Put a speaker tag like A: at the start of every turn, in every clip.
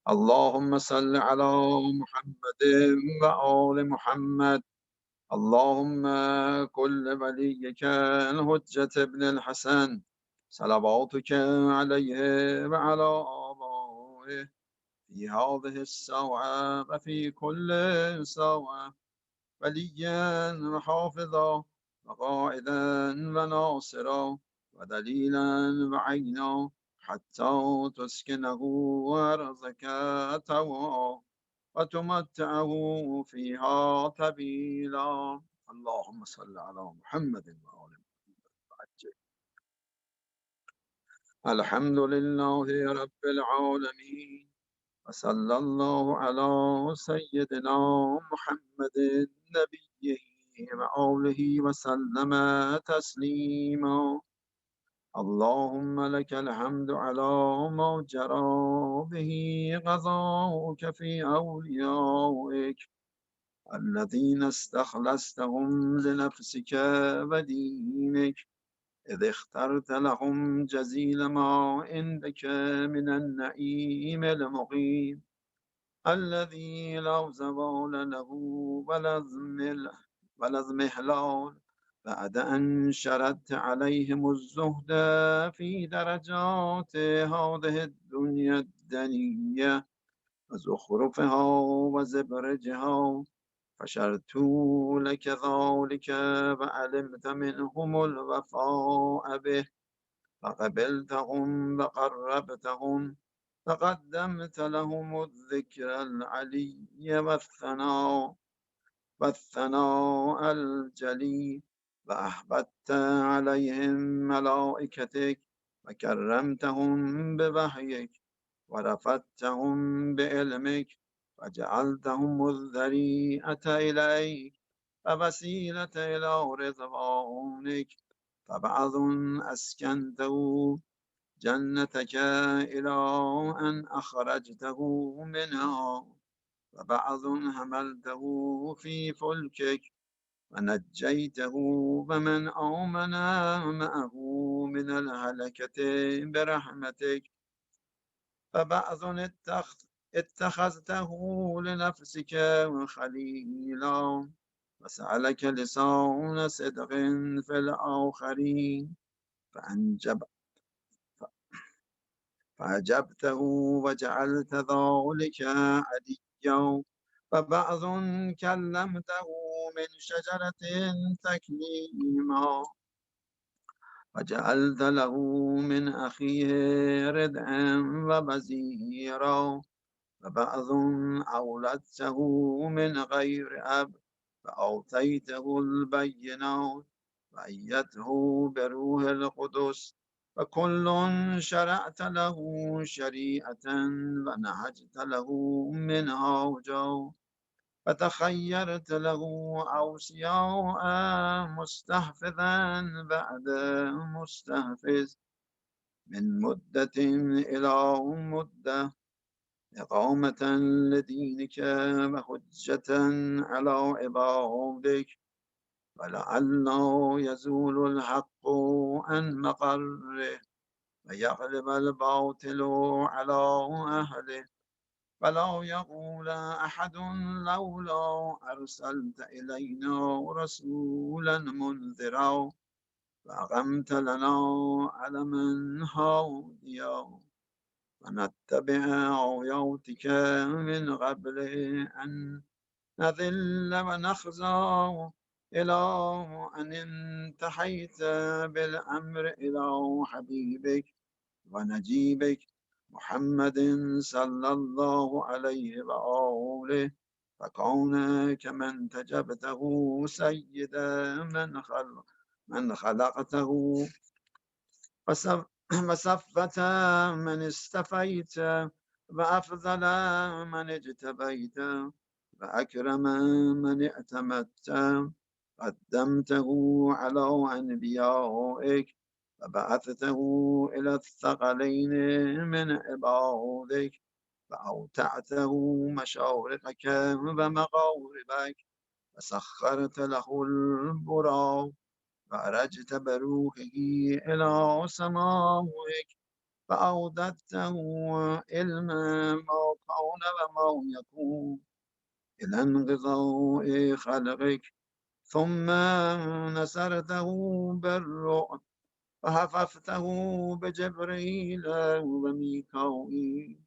A: اللهم صل على محمد وآل محمد. اللهم كل وليك الحجة ابن الحسن صلواتك عليه وعلى آبائه في هذه الساعة وفي كل ساعة وليا وحافظا وقائدا وناصرا ودليلا وعينا حتى تسكنه أرضك طوعا وتمتعه فيها طويلا. اللهم صل على محمد وآل محمد. الحمد لله رب العالمين، وصلى الله على سيدنا محمد نبيه وآله وسلم تسليما. اللهم لك الحمد على ما جرى به قضاؤك في أوليائك الذين استخلصتهم لنفسك ودينك، إذ اخترت لهم جزيل ما عندك من النعيم المقيم الذي لا زوال له ولا اضمحلال، بعد أن شردت عليهم الزهد في درجات هذه الدنيا الدنية وزخرفها وزبرجها، فشرت لك ذلك وعلمت منهم الوفاء به، فقبلتهم وقربتهم، فقدمت لهم الذكر العلي والثناء الجلي، وأحببت عليهم ملائكتك وكرمتهم بوحيك ورفعتهم بعلمك وجعلتهم الذريعة إليك ووسيلة إلى رضوانك، فبعض أسكنته جنتك إلى أن أخرجته منها، وبعض حملته في فلكك ونجيته ومن آمن معه من الهلكة برحمتك، فبعض اتخذته لنفسك خليلا وسألك لسان صدق في الآخرين فأجبته وجعلت ذلك عليا، وبعض كلمته من شجرة تكليما وجعلت له من أخيه ردعا وبزيرا، وبعض أولدته من غير أب فأوتيته البينات وأيدته بروح القدس، فكل شرعت له شريعة ونهجت له منهاجا، فتخيرت له أوصياء مستحفظا بعد مستحفظ من مدة إلى مدة، إقامة لدينك وحجة على عبادك، ولعل يزول الحق عن مقره ويغلب الباطل على أهله، فلا يقول أحد لولا أرسلت إلينا رسولا منذرا فأقمت لنا علما هاديا ونتبع آياتك من قبل أن نذل ونخزى، إلى أن انتهيت بالأمر إلى حبيبك ونجيبك محمد صلى الله عليه وآله، فكون كمن تجبته سيد من خلقته وصفة من استفيت وأفضل من اجتبيت وأكرم من ائتمت، قدمته على أنبيائك فبعثته إلى الثقلين من عبادك، فأوتعته مشارقك ومغاربك وسخرت له البراق فأرجت بروحه إلى سماوك، فأودته علم ما الكون وما يكون إلى انقضاء خلقك، ثم نصرته بالرعب وحفظته بجبريل وميكائيل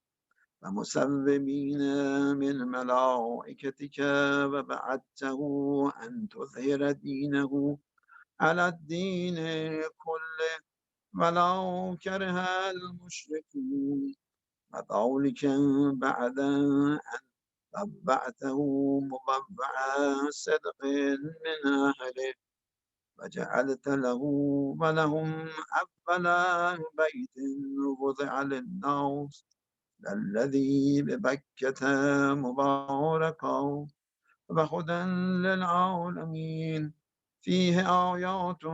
A: ومسلمين من ملائكتك، وبعثته أن تظهر دينه على الدين كله ولو كره المشركون، وذلك بعد أن طبعته مطبع صدق من أهله، وجعلت له ولهم أول بيت وضع للناس الذي ببكة مباركا وهدى للعالمين، فيه آيات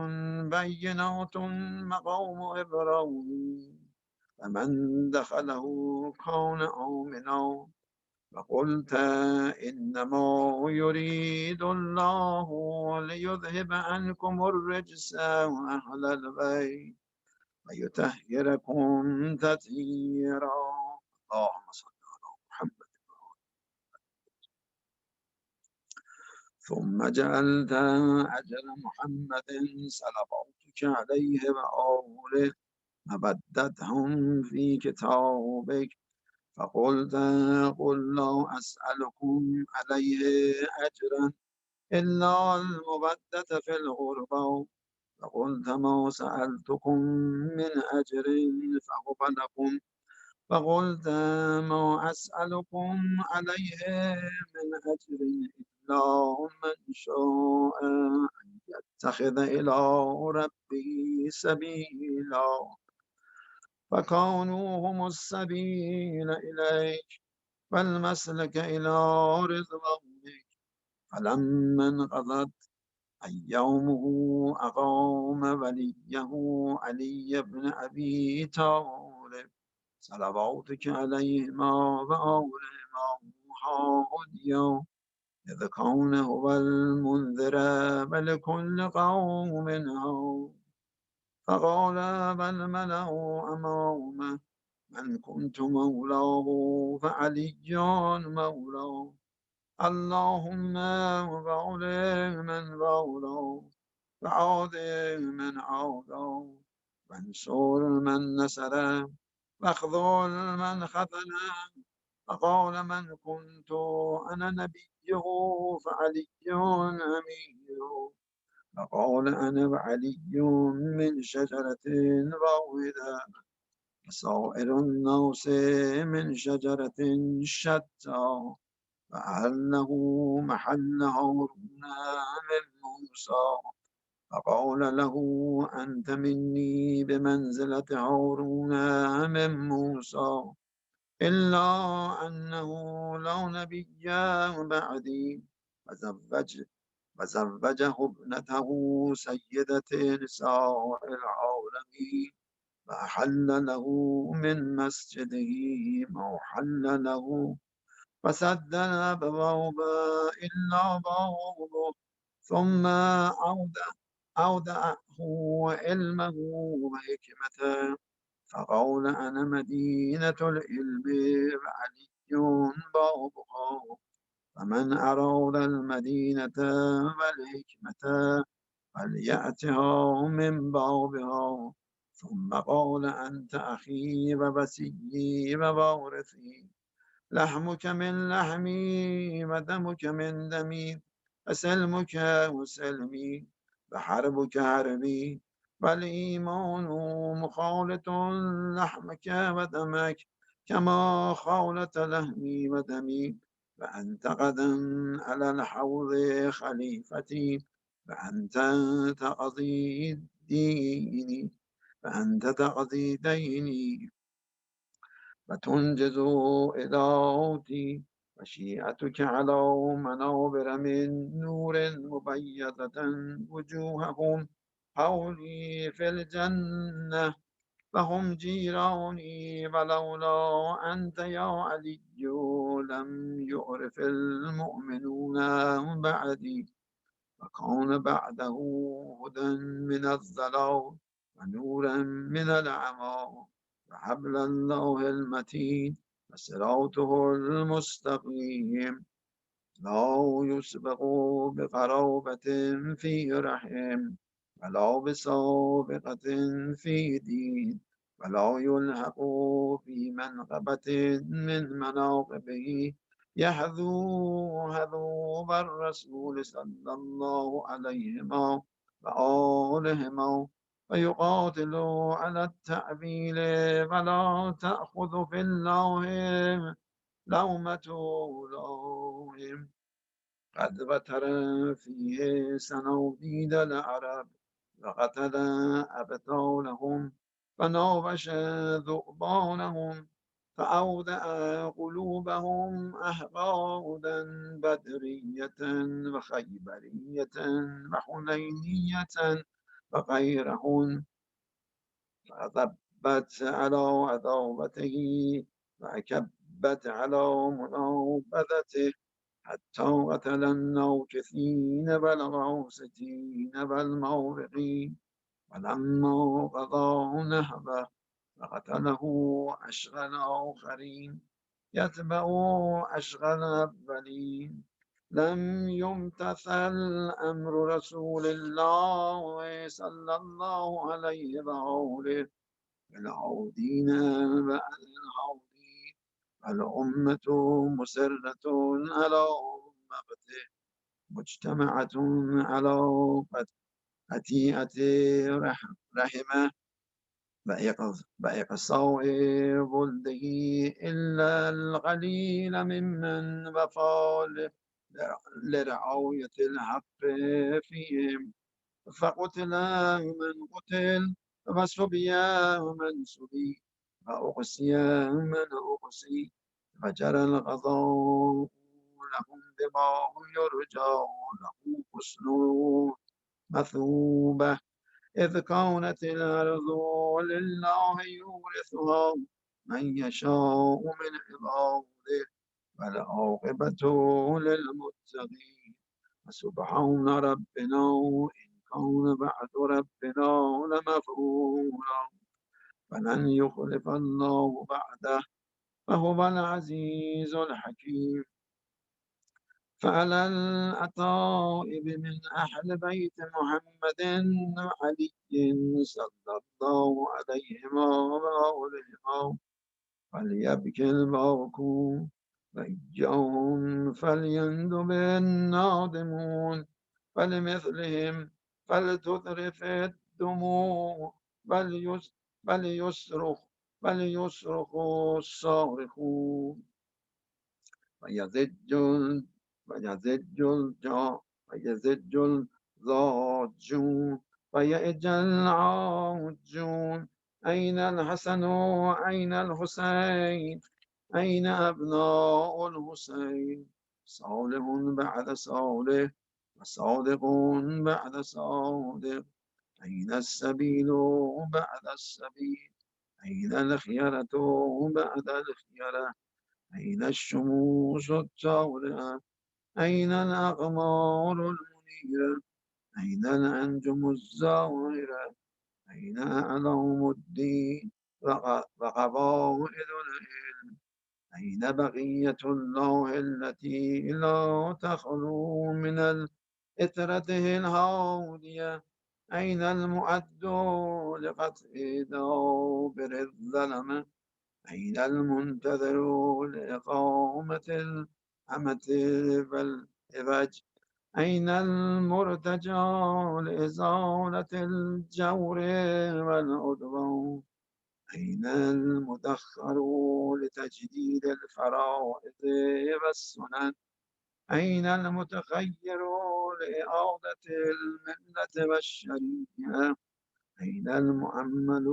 A: بينات مقام إبراهيم، فمن دخله كان آمنا. فقلت إنما يريد الله ليذهب عنكم الرجس أهل البيت ويطهركم تطهيرا. اللهم صل على محمد. ثم جعلت أجل محمد صلواتك عليه وآله مبدتهم في كتابك، فقلت قل لا أسألكم عليه أجرا إلا المودة في الغربة، فقلت ما سألتكم من أجر فهو لكم، فقلت ما أسألكم عليه من أجر إلا من شاء أن يتخذ إلى ربه سبيلا، فكونوا هم السبيل إليك والمسلك إلى رضوانك. فلما انقضت أيامه أقام وليه علي بن أبي طالب صلواتك عليهما وآلهما هاديا، إذ كان هو المنذر ولكل قوم هاد، فقال بل ملأ أمامه من كنت مولاه فعلي مولاه، اللهم وأولئك من والاه وعادي من عاداه، وانصر من نصره واخذل من خذله، فقال من كنت أنا نبيه فعلي أميره، فقال أنا وعلي من شجرة واحدة وسائر الناس من شجرة شتى، فأهله محل هارون من موسى، فقال له أنت مني بمنزلة هارون من موسى، إلا أنه لا نبي بعدي، وزوجه ابنته سيدة نساء العالمين، فأحل له من مسجده ما حل له، فسد الأبواب إلا بابه، ثم أودعه علمه وحكمته، فقال أنا مدينة العلم وعلي بابها، فمن أراد المدينة والحكمة فليأتها من بابها، ثم قال أنت أخي ووسيي ووارثي، لحمك من لحمي ودمك من دمي، فسلمك وسلمي وحربك حربي، والإيمان مخالط لحمك ودمك كما خالط لحمي ودمي، فأنت غدا على الحوض خليفتي، فأنت تقضي ديني، فأنت تقضي ديني وتنجز إضاءتي، وشيعتك على منابر من نور مبيضة وجوههم حولي في الجنة، فهم جيراني، ولولا أنت يا علي لم يعرف المؤمنون بعدي، وكان بعده هدى من الضلال ونورا من العمى وحبل الله المتين صراطه المستقيم لا يسبق بقرابة في رحم ولا بسابقة في دين ولا يلحق في منقبة من مناقبه يحذو حذو الرسول صلى الله عليه وآله ويقاتل على التأويل ولا تأخذ في الله لومة لائم قد وتر فيه سنوبيد العرب وقتل أبطالهم فناوش ذؤبانهم فأودع قلوبهم أحقادا بدرية وخيبرية وحنينية وغيرهن فذبت على عداوته وأكبت على منابذته حتى قتل النوكثين والغوستين والمورقين ولما قضى نهبه فقتله أشغل آخرين يتبع أشغل أولين لم يمتثل أمر رسول الله صلى الله عليه وآله العودين بعد العودين الأمة مسرة على مقته مجتمعة على قتيئة رحمه بإقصاء ولده إلا القليل ممن وفى لرعاية الحق فيهم فقتل من قتل وسبي من سبي وأقسي من أقسي فجرى القضاء لهم بما يرجى له حسن مثوبة إذ كانت الأرض لله يورثها من يشاء من عباده والعاقبة للمتقين سبحان ربنا إن كان بعد ربنا لمفعولا فلن يخلف الله بعده فهو العزيز الحكيم فعلى الأطائب من أهل بيت محمد وعلي صلى الله عليهما وآلهما فليبكي الباكون وإياهم فليندب النادمون فلمثلهم فلتذرف الدموع بل يصرخ الصارخون ويزج ويزج ويزج الضاجون ويأج العاجون أين الحسن أين الحسين أين أبناء الحسين صالح بعد صالح وصادق بعد صادق أين السبيل بعد السبيل أين الخيرة بعد الخيرة أين الشموس التورعة أين الأقمار المنيرة أين الأنجم الزاهرة أين أعلام الدين وقبائل العلم أين بقية الله التي لا تخلو من إثرته الهاودية أين المؤد لقطع دابر الظلمة أين المنتظر لإقامة الأمة والإبج أين المرتجى لإزالة الجور والعدوان أين المدخر لتجديد الفرائض والسنن أين المتخير لإعادة الملة والشريعة أين المؤمل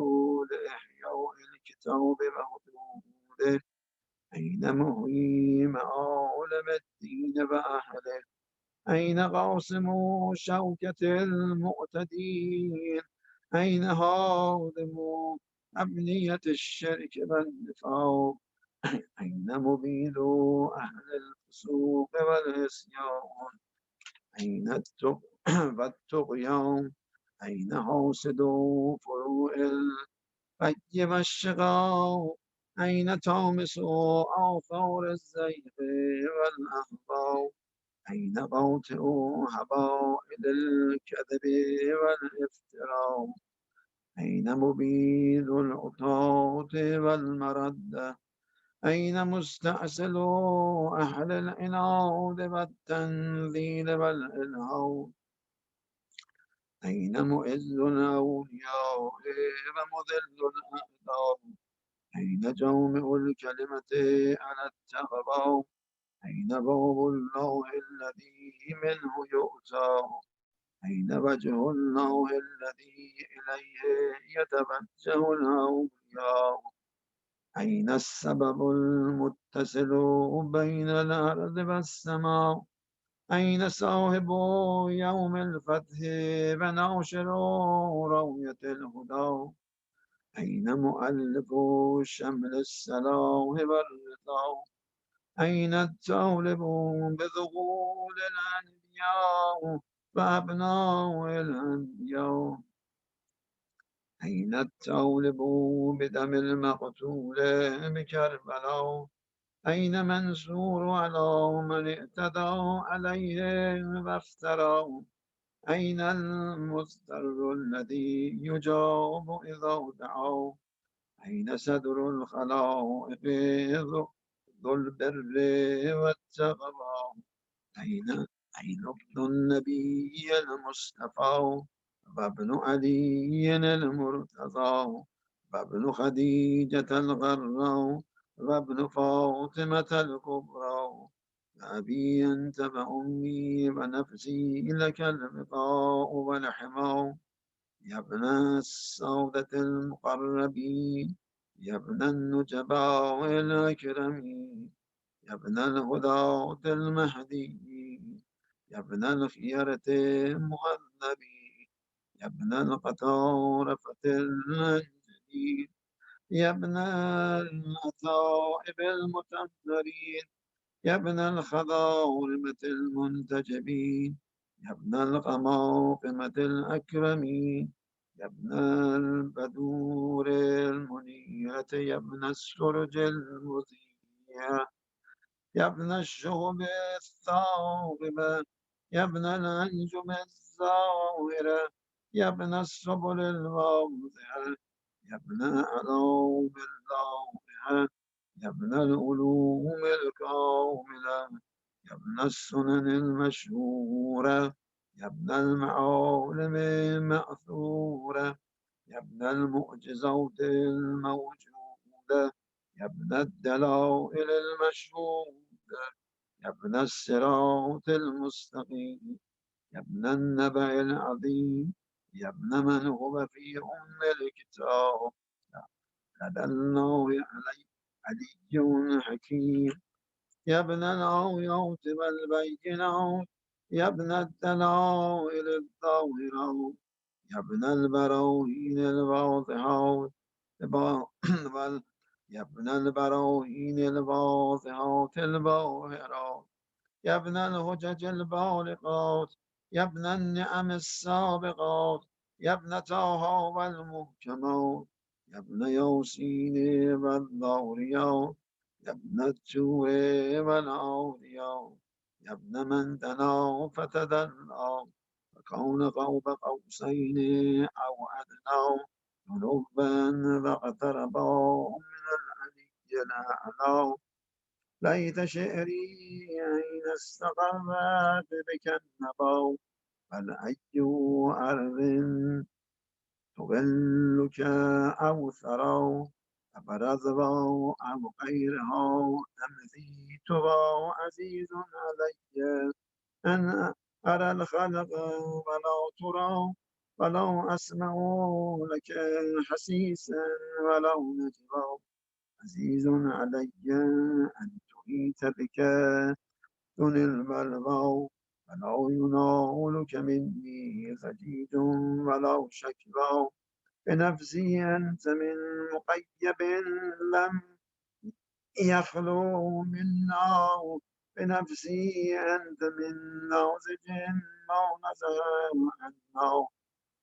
A: لإحياء الكتاب وحدوده أين مهي معالم الدين وأهله أين قاسم شوكة المعتدين أين هادم أبنية الشرك والنفاق أين مبيد أهل الفسوق والعصيان أين والطغيان أين حاسد فروع الحي والشقاء أين تامس آثار الزيغ والأهواء؟ أين قاطع حبائل الكذب والافتراء؟ أين مبيد العطاة والمردة؟ أين مستأصل أهل العناد والتنذيل والإلهاء؟ أين معز الأولياء ومذل الأعداء؟ أين جامع الكلمة على التقوى؟ أين باب الله الذي منه يؤتى؟ أين وجه الله الذي إليه يتوجه الأولياء؟ أين السبب المتصل بين الأرض والسماء؟ أين صاحب يوم الفتح وناشر روية الهدى؟ أين مؤلف شمل السلام والرضا؟ أين التولب بذغول الأنبياء وأبناء الأنبياء؟ أين التولب بدم المقتول بكربلاء؟ أين منصور على من اعتدى عليه وافترى؟ أين المضطر الذي يجاب إذا دعا؟ أين صدر الخلائق ذو البر والتقوى؟ أين ابن النبي المصطفى وابن علي المرتضى وابن خديجة الغراء وابن فاطمة الكبرى؟ أبي أنت وأمي ونفسي لك البقاء والحماء. يا ابن السودة المقربين، يا ابن النجباء الأكرمين، يا ابن الهداة المهديين، يا ابن الخيرة المهذبين، يا ابن القطارفة الأنجلين، يا ابن الأثائب المطهرين، يا ابن الخضارمة المنتجبين، يا ابن القماقمة الأكرمين، يا ابن البدور المنيرة، يا ابن السرج المضيئة، يا ابن الشهب الثاغبة، يا ابن الأنجم الزاهرة، يا ابن السبل الواضحة، يا ابن علوم اللاوحة، يا ابن العلوم الكاملة، يا ابن السنن المشهورة، يا ابن المعالم المأثورة، يا ابن المعجزات الموجودة، يا ابن الدلائل المشهودة، يا ابن الصراط المستقيم، يا ابن النبأ العظيم، يا ابن من هو في أم الكتاب، لدى الله علي حكيم، يا ابن الآيات والبينات، يا ابن الدلائل الظاهرات، يا ابن البراهين الواضحات يا ابن البراهين الواضحات الباهرات، يا ابن الهجج البالغات، يا ابن النعم السابقات، يا ابن طه والمحكمات، يا ابن ياسين والضوريات، يا ابن التور والأولياء، يا ابن من دنا فتدلى وكون قوب قوسين أو أدنى، ذنوبا فاقتربا من العلي الأعلى. ليت شعري أين استقرت بك النبا، فالأي أرض تظلك أو ثرى، أبرزها أو غيرها أم ذيتها عزيز علي أن أرى الخلق ولا ترى، ولا أسمع لك حسيسا ولو نجرا. عزيز علي أن تحيط بك دون البلغاء، ولا ينالك مني خديج ولا شكوى. بنفسي أنت من مقيب لم يخلو منا، بنفسي أنت من نازج ما نزه عنا،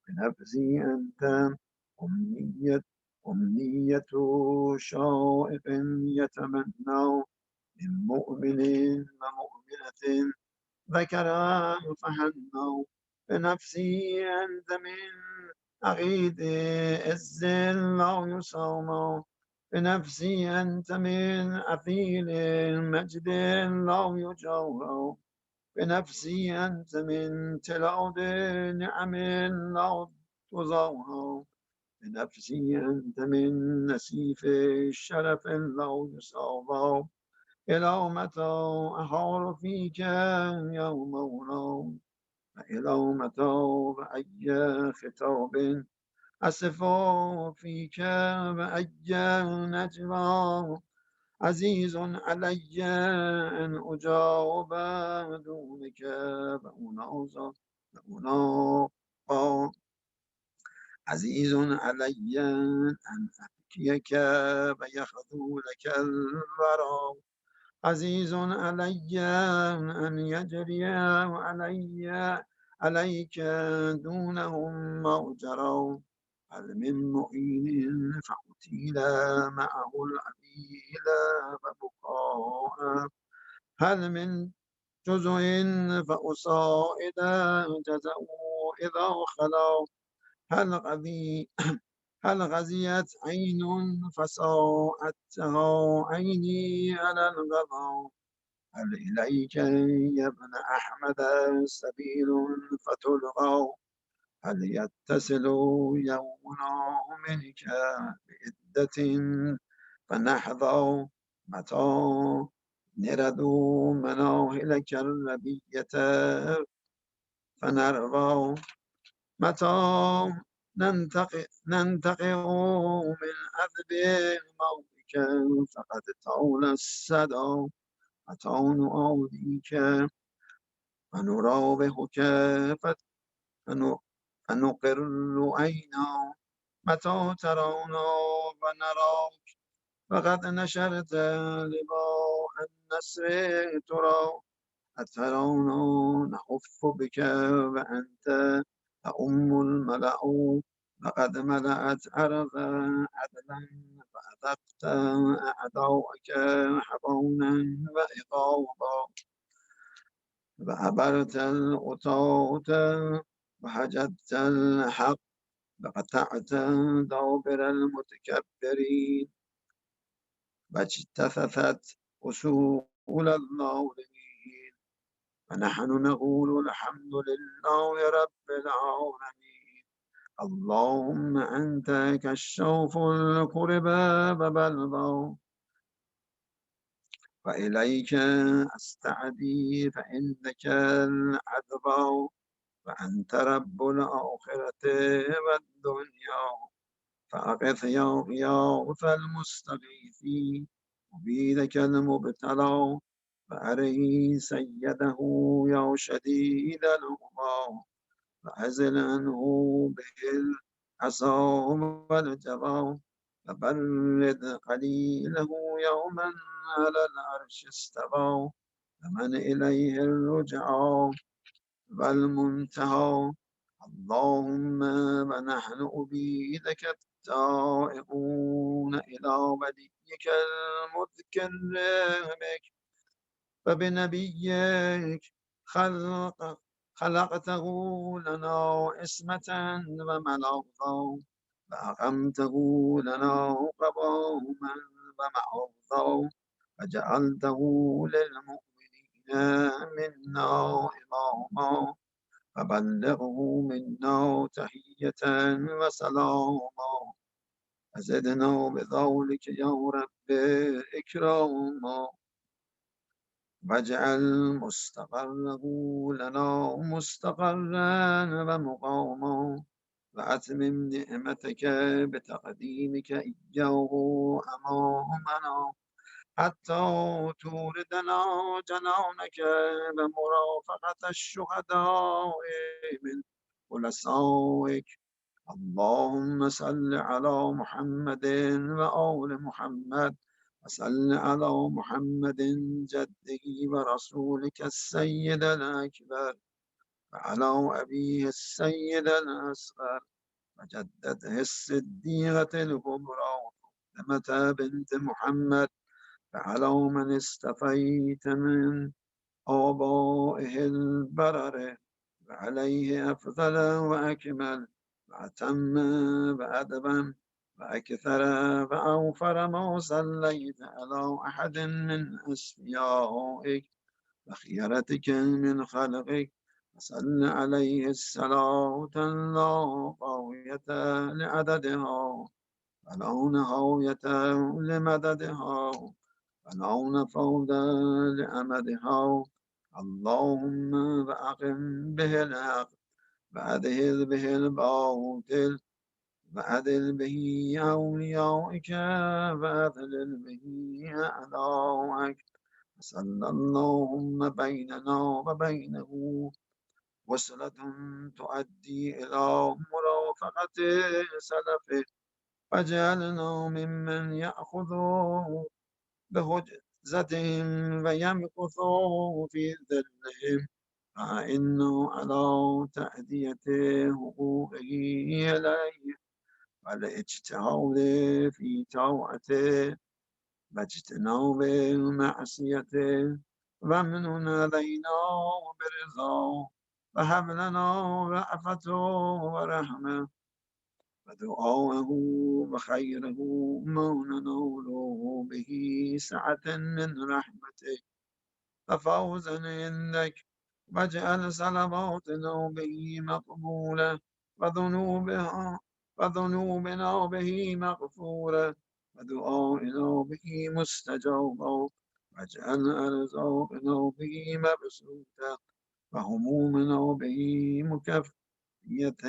A: بنفسي أنت أمنية أمنية شائق يتمنى من مؤمن ومؤمنة ذكرا فهنوا بنفسي أنت من عقيد عز لا يسامى بنفسي أنت من أثيل مجد لا يجاوى بنفسي أنت من تلاود نعم لا تضاهى بنفسي أنت من نسيف الشرف لا يساوى إلى متى أحار فيك يا مولاي إلى متى بأي خطاب أسف فيك بأي نجوى عزيز علي أن أجاوب دونك فأناقى عزيز علي أن أبكيك فيخذولك الورى عزيز علي أن يجري عليك دونهم مغجرا هل من معين فقتيل معه الأبيل فبقاء هل من جزء فأصائد جزأوا إذا خلا هل غذي هل غزيت عين فساءتها عيني على الغضا هل إليك يا ابن أحمد سبيل فتلغى هل يتصل يومنا منك بعدة فنحظى متى نرد مناهلك الربية فنرضى متى ننتقع من عذب موتك فقد طول السدى متى نؤوديك فنراوغك فنقر عينا متى ترونا ونراك فقد نشرت لواء النسر ترى أترونا نحف بك وأنت تأم الملأ لقد ملأت أرضا عدلا فأذقت أعداءك حضونا وإغاظا فأبرت الأطاوت وحجبت الحق وقطعت دابر المتكبرين واجتثثت أصول الظالمين ونحن نقول الحمد لله رب العالمين اللهم أنت كشوف الكربى وبلغى وإليك أستعدي فإنك العذبى وأنت رب الآخرة والدنيا فأغث يا غياث المستغيثين مبيدك المبتلى فأري سيده يا شديد العقى فأزل عنه به العصا والجبى فبرد قليله يوما على العرش استوى فمن إليه الرجعى والمنتهى اللهم ونحن أبيدك التائبون إلى وليك المذكر بك فبنبيك خلقته لنا عصمة وملاذا فأقمته لنا قواما ومعوذا وجعلته للمؤمنين منا إماما فبلغه منا تحية وسلاما فزدنا بذلك يا رب إكراما واجعل مستقره لنا مستقرا ومقاما وأتمم نعمتك بتقديمك إياه أمامنا حتى توردنا جنانك بمرافقة الشهداء من خلصائك اللهم صل على محمد وآل محمد وصل على محمد جده ورسولك السيد الأكبر وعلى أبيه السيد الأصغر فجدته الصديقة الكبرى فاطمة بنت محمد. فعلى من استفيت من آبائه البررة، وعليه أفضل وأكمل وأتم وأدبا وأكثر وأوفر ما صليت على أحد من أسفيائك وخيرتك من خلقك، وصل عليه الصلاة لا قاوية لعددها ولا نهاية لمددها ولا نفوذ لأمدها. اللهم فأقم به الحق وأذهب به الباطل وأذل به أوليائك وأذلل به أعداءك. صلى اللهم بيننا وبينه وصلة تؤدي إلى مرافقة سلفه، وجعلنا ممن يأخذ بهجزتهم ويمكث في ذلهم، فإنه على تأدية حقوقه إليه والاجتهاد في طاعته واجتناب معصيته، ومن علينا برضاه، وهب لنا رأفة ورحمة ودعاءه وخيره ما نناله به سعة من رحمتك وفوزا عندك. واجعل صلواتنا به مقبولة وذنوبها وذنوبنا به مغفورة ودعائنا به مستجابا. واجعل أرزاقنا به مبسوطة وهمومنا به مكفية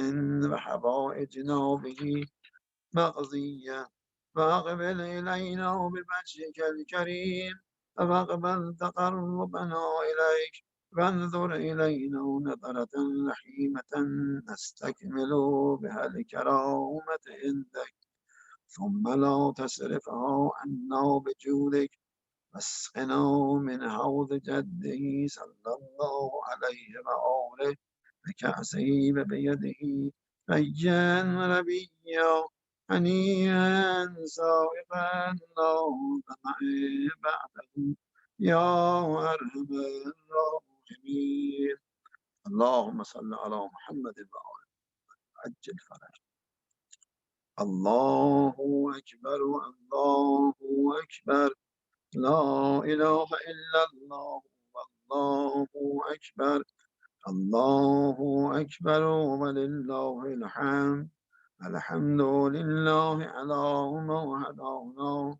A: وحوائجنا به مقضية. فأقبل إلينا بوجهك الكريم واقبل تقربنا إليك، وانظر إلينا نظرة رحيمة نستكمل بها الكرامة عندك، ثم لا تصرفها عنا بجودك، واسقنا من حوض جده صلى الله عليه وآله بكأسه بيده ريا ربيا هنيئا سائقا لا طمع بعده يا أرحم الراحمين. اللهم صل على محمد وآله عجل فرج. الله أكبر الله أكبر، لا إله إلا الله والله أكبر. الله أكبر ولله الحمد. الحمد لله على ما هدانا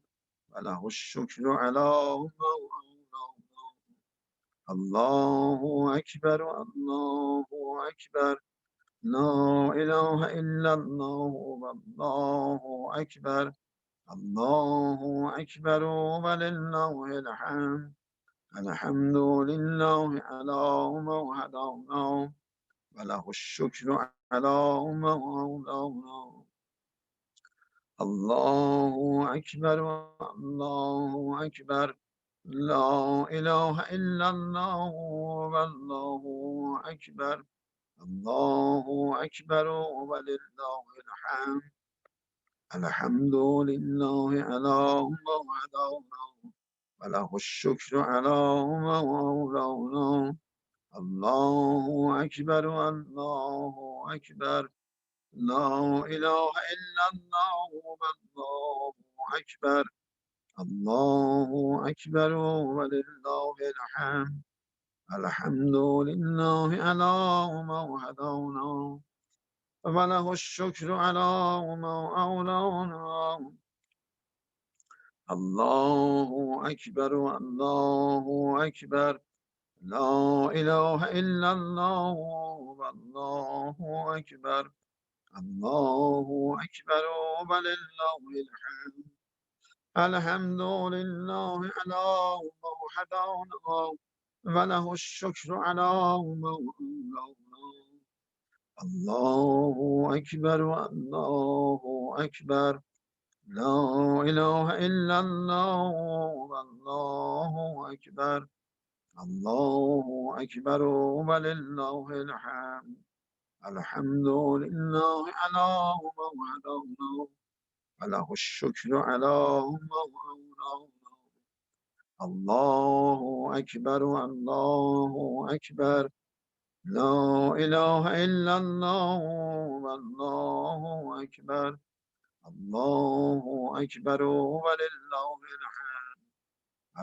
A: وله الشكر على ما أولانا. الله أكبر الله أكبر، لا إله إلا الله والله أكبر. الله أكبر ولله الحمد. الحمد لله على ما هدانا وله الشكر على ما أولانا. الله أكبر الله أكبر، لا إله إلا الله والله أكبر. الله أكبر ولله الحمد. الحمد لله على ما هدانا وله الشكر على ما أولانا. الله أكبر الله أكبر، لا إله إلا الله والله أكبر. الله أكبر ولله الحمد. الحمد لله على ما هدانا وله الشكر على ما أولانا. الله أكبر الله أكبر، لا إله إلا الله والله أكبر. الله أكبر ولله الحمد. الحمد لله على ما هدانا وله الشكر على ما أولانا. الله أكبر الله أكبر، لا إله إلا الله والله أكبر. الله أكبر ولله الحمد. الحمد لله على ما هدانا وله الشكر على ما أولانا الله أكبر الله أكبر لا إله إلا الله والله أكبر الله أكبر ولله الحمد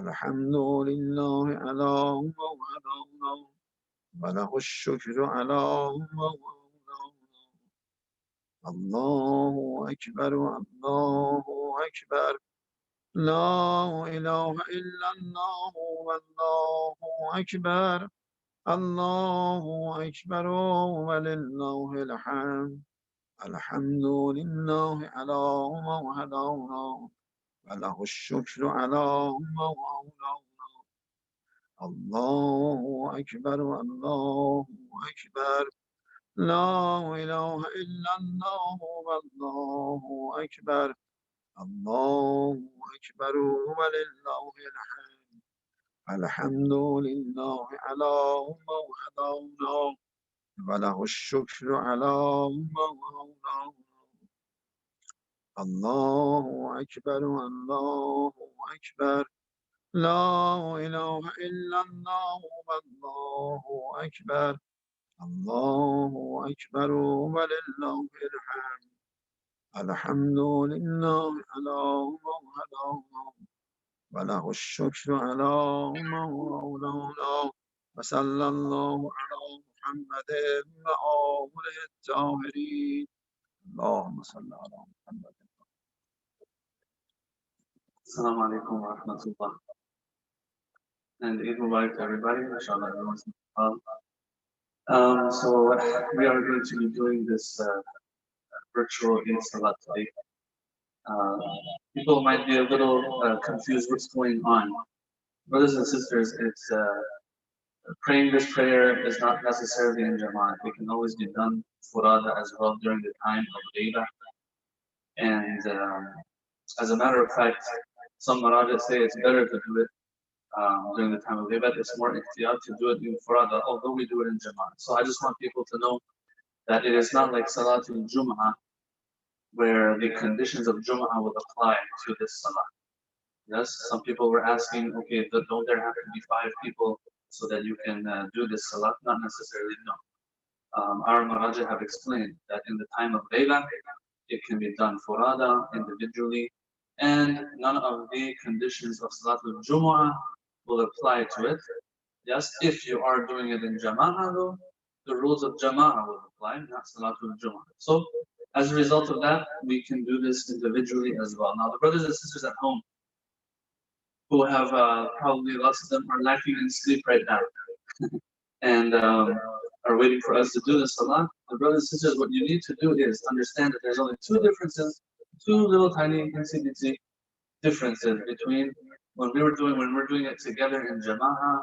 A: الحمد لله على ما هدانا وله الشكر على ما أولانا الله أكبر الله أكبر لا إله إلا الله والله أكبر الله أكبر ولله الحمد الحمد لله على ما هدانا وله الشكر على ما أولانا الله أكبر الله أكبر لا إله إلا الله والله أكبر الله أكبر ولله الحمد الحمد لله على ما هدانا وله الشكر على ما أولانا الله أكبر الله أكبر لا إله إلا الله والله أكبر الله أكبر ولله الحمد الحمد لله على ما هدانا وله الشكر على ما أولانا وصلى الله على محمد وآله الطاهرين اللهم صل على محمد.
B: Assalamu alaikum wa rahmatullah. And Eid Mubarak to everybody. Inshallah, everyone's well. So we are going to be doing this virtual Eid Salat today. People might be a little confused what's going on. Brothers and sisters, it's praying this prayer is not necessarily in Jama'at. It can always be done furada as well during the time of Layla. And as a matter of fact, some Marajas say it's better to do it during the time of Layla. It's more ikhtiyar to do it in furada, although we do it in Jama'at. So I just want people to know that it is not like Salatul Jum'ah, where the conditions of Jum'ah will apply to this Salah. Yes, some people were asking, okay, don't there have to be 5 people so that you can do this Salat? Not necessarily, no. Our Maraja have explained that in the time of Layla, it can be done furada, individually, and none of the conditions of Salatul Jumu'ah will apply to it. Yes, if you are doing it in Jama'ah though, the rules of Jama'ah will apply, not Salatul Jumu'ah. So, as a result of that, we can do this individually as well. Now, the brothers and sisters at home, who have probably lots of them are lacking in sleep right now and are waiting for us to do the Salah. The brothers and sisters, what you need to do is understand that there's only 2 differences, 2 little tiny insignificant differences between when we're doing it together in Jama'ah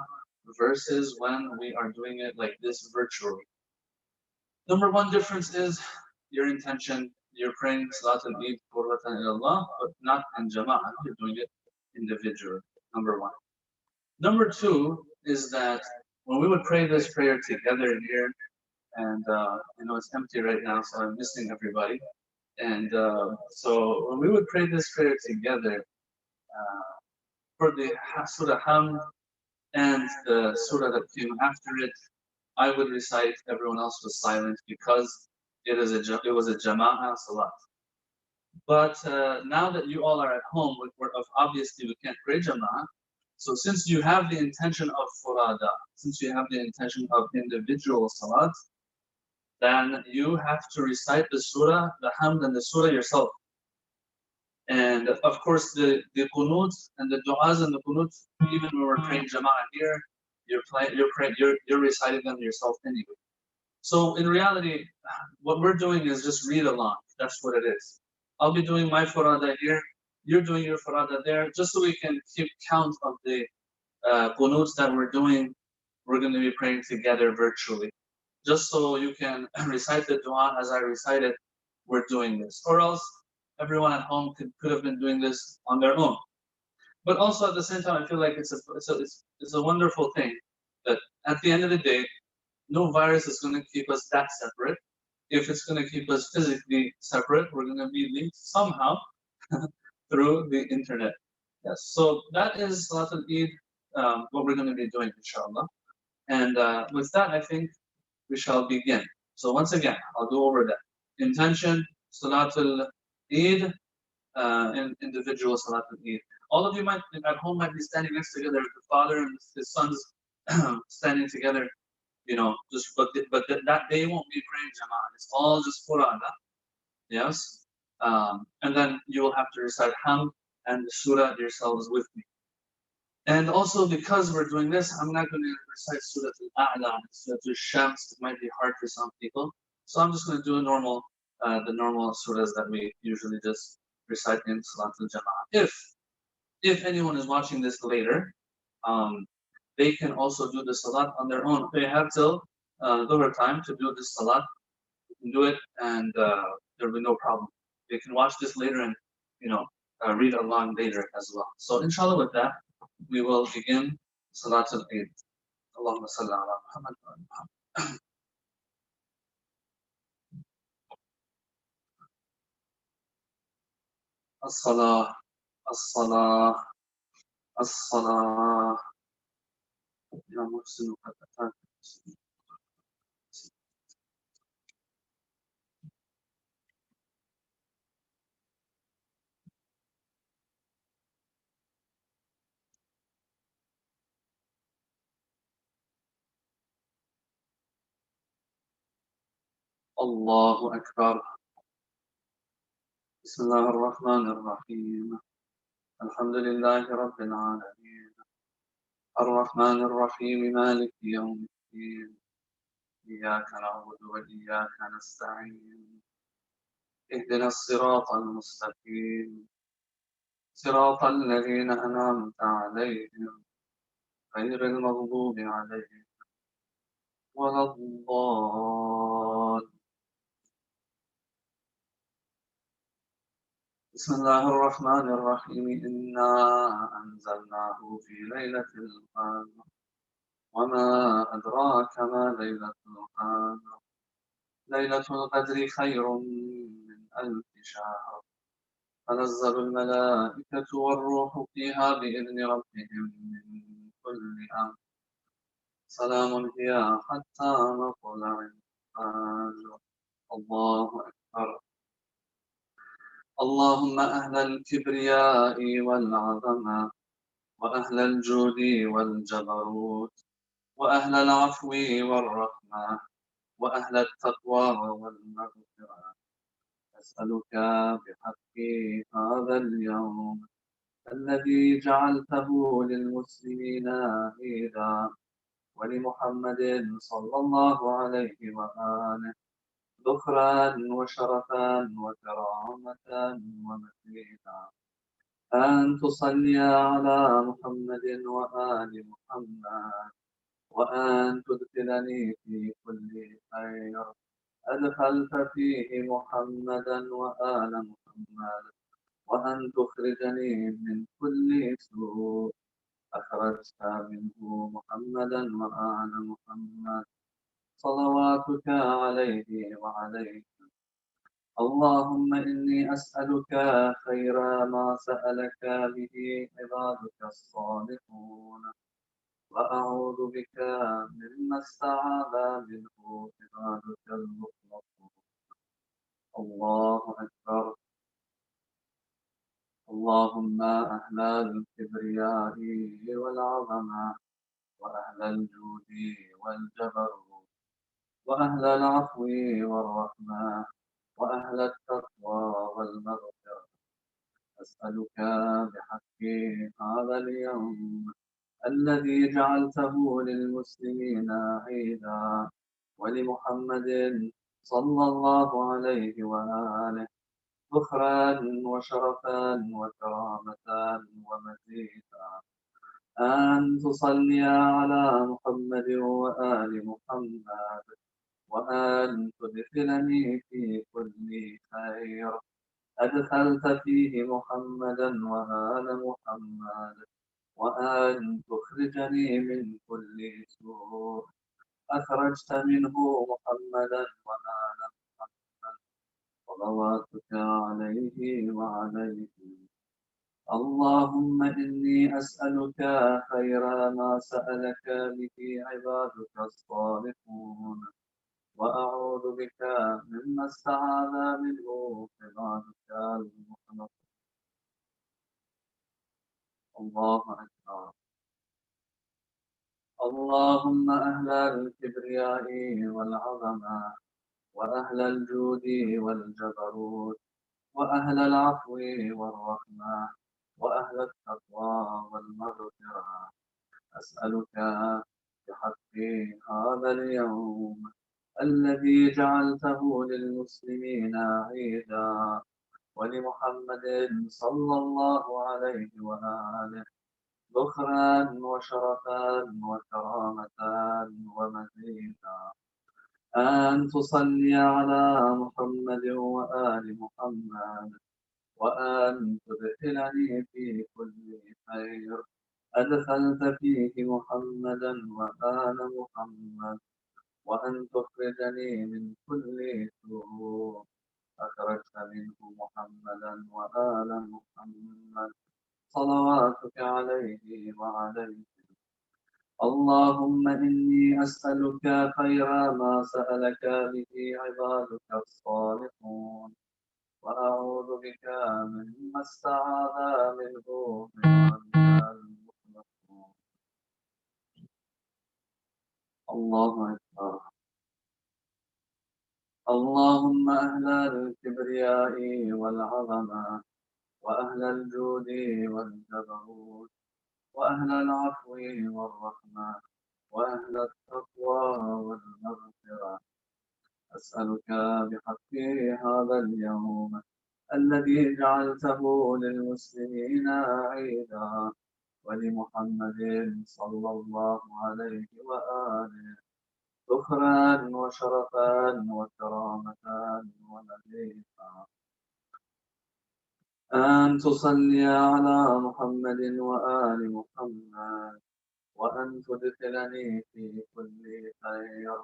B: versus when we are doing it like this virtually. Number 1 difference is your intention. You're praying Salat al-Eid Qurratan ilallah, but not in Jama'ah. You're doing it individually. Number 1. Number 2 is that when we would pray this prayer together here, and it's empty right now, so I'm missing everybody. And so when we would pray this prayer together, for the Surah Hamd and the Surah that came after it, I would recite, everyone else was silent because it was a Jama'ah Salat. But now that you all are at home, obviously we can't pray Jama'ah. So since you have the intention of furada, since you have the intention of individual salat, then you have to recite the surah, the hamd and the surah yourself. And of course the qunut and the du'as and the qunut, even when we're praying jama'ah here, you're reciting them yourself anyway. So in reality, what we're doing is just read along. That's what it is. I'll be doing my furada here, you're doing your farada there, just so we can keep count of the qunuts that we're doing. We're going to be praying together virtually. Just so you can recite the dua as I recite it, we're doing this. Or else everyone at home could have been doing this on their own. But also at the same time, I feel like it's a wonderful thing that at the end of the day, no virus is going to keep us that separate. if it's going to keep us physically separate, we're going to be linked somehow through the internet. Yes, so that is Salatul Eid, what we're going to be doing, inshallah. And with that, I think we shall begin. So once again, I'll go over that. Intention, Salatul Eid, individual Salatul Eid. All of you might at home might be standing next together, the father and his sons standing together, just but that day won't be praying Jama'ah. It's all just Qur'an. Yes. And then you will have to recite Hamd and the Surah yourselves with me. And also because we're doing this, I'm not going to recite Surah Al-A'la and Surah Al-Shams. It might be hard for some people. So I'm just going to do the normal surahs that we usually just recite in Salat al-Jama'ah. If anyone is watching this later, they can also do the Salat on their own. They have till Dhuhr time to do this Salat. You can do it and there will be no problem. They can watch this later and, read along later as well. So inshallah with that, we will begin Salat al-Eid. Allahumma salli ala Muhammad wa ala Muhammad. As-salah, as-salah, as-salah. Ya Muhsinu qad ataka. Allahu Akbar. Bismillahir Rahmanir Rahim. Alhamdulillahi Rabbil Alameen. Ar-Rahmanir Rahim. Maliki Yawmiddin. إياك نعبد وإياك نستعين اهدنا الصراط المستقيم صراط الذين أنعمت عليهم غير المغضوب عليهم ولا الضالين. بسم الله الرحمن الرحيم إنا أنزلناه في ليلة القدر وما أدراك ما ليلة القدر ليلة القدر خير من 1000 شهر تنزل الملائكة والروح فيها بإذن ربهم من كل أمر سلام هي حتى مطلع الفجر. الله أكبر. اللهم أهل الكبرياء والعظمة وأهل الجود والجبروت وأهل العفو والرحمة وأهل التقوى والمغفرة أسألك بحق هذا اليوم الذي جعلته للمسلمين عيدا ولمحمد صلى الله عليه وآله ذخرا وشرفا وكرامة ومزيدا أن تصلي على محمد وآل محمد وأن تدخلني في كل خير أدخلت فيه محمدا وآل محمد وأن تخرجني من كل سوء أخرجت منه محمدا وآل محمد صلواتك عليه وعليه. اللهم إني أسألك خير ما سألك به عبادك الصالحون وأعوذ بك مما استعاذ منه عبادك المخلصون. الله أكبر. اللهم أهل الكبرياء والعظمة وأهل الجود والجبروت وأهل العفو والرحمة وأهل التقوى والمغفرة أسألك بحق هذا اليوم الذي جعلته للمسلمين عيدا ولمحمد صلى الله عليه وآله ذخرا وشرفا وكرامة ومزيدا أن تصلي على محمد وآل محمد وأن تدخلني في كل خير أدخلت فيه محمدا وآل محمد وأن تخرجني من كل سوء أخرجت منه محمدا وآل محمد صلواتك عليه وعليه. اللهم إني أسألك خير ما سألك به عبادك الصالحون، وأعوذ بك مما استعاذ منه عبادك المخلصون. الله أكبر. اللهم أهل الكبرياء والعظمة، وأهل الجود والجبروت، وأهل العفو والرحمة، وأهل التقوى والمغفرة، أسألك بحق هذا اليوم الذي جعلته للمسلمين عيدا، ولمحمد صلى الله عليه وآله ذخرا وشرفا وكرامة ومزيدا، أن تصلي على محمد وآل محمد، وأن تدخلني في كل خير أدخلت فيه محمدا وآل محمد، وأن تخرجني من كل سوء أخرجت منه محمدا وآل محمد، صلواتك عليه وعليه. اللهم إني أسألك خير ما سألك به عبادك الصالحون، وأعوذ بك مما استعاذ منه عبادك المخلصون. الله أكبر. اللهم أهل الكبرياء والعظمة، وأهل الجود والجبروت، وأهل العفو والرحمة، وأهل التقوى والمغفرة، أسألك بحق هذا اليوم الذي جعلته للمسلمين عيدا، ولمحمد صلى الله عليه وآله ذخرا وشرفا وكرامة ومزيدا، أن تصلي على محمد وآل محمد، وأن تدخلني في كل خير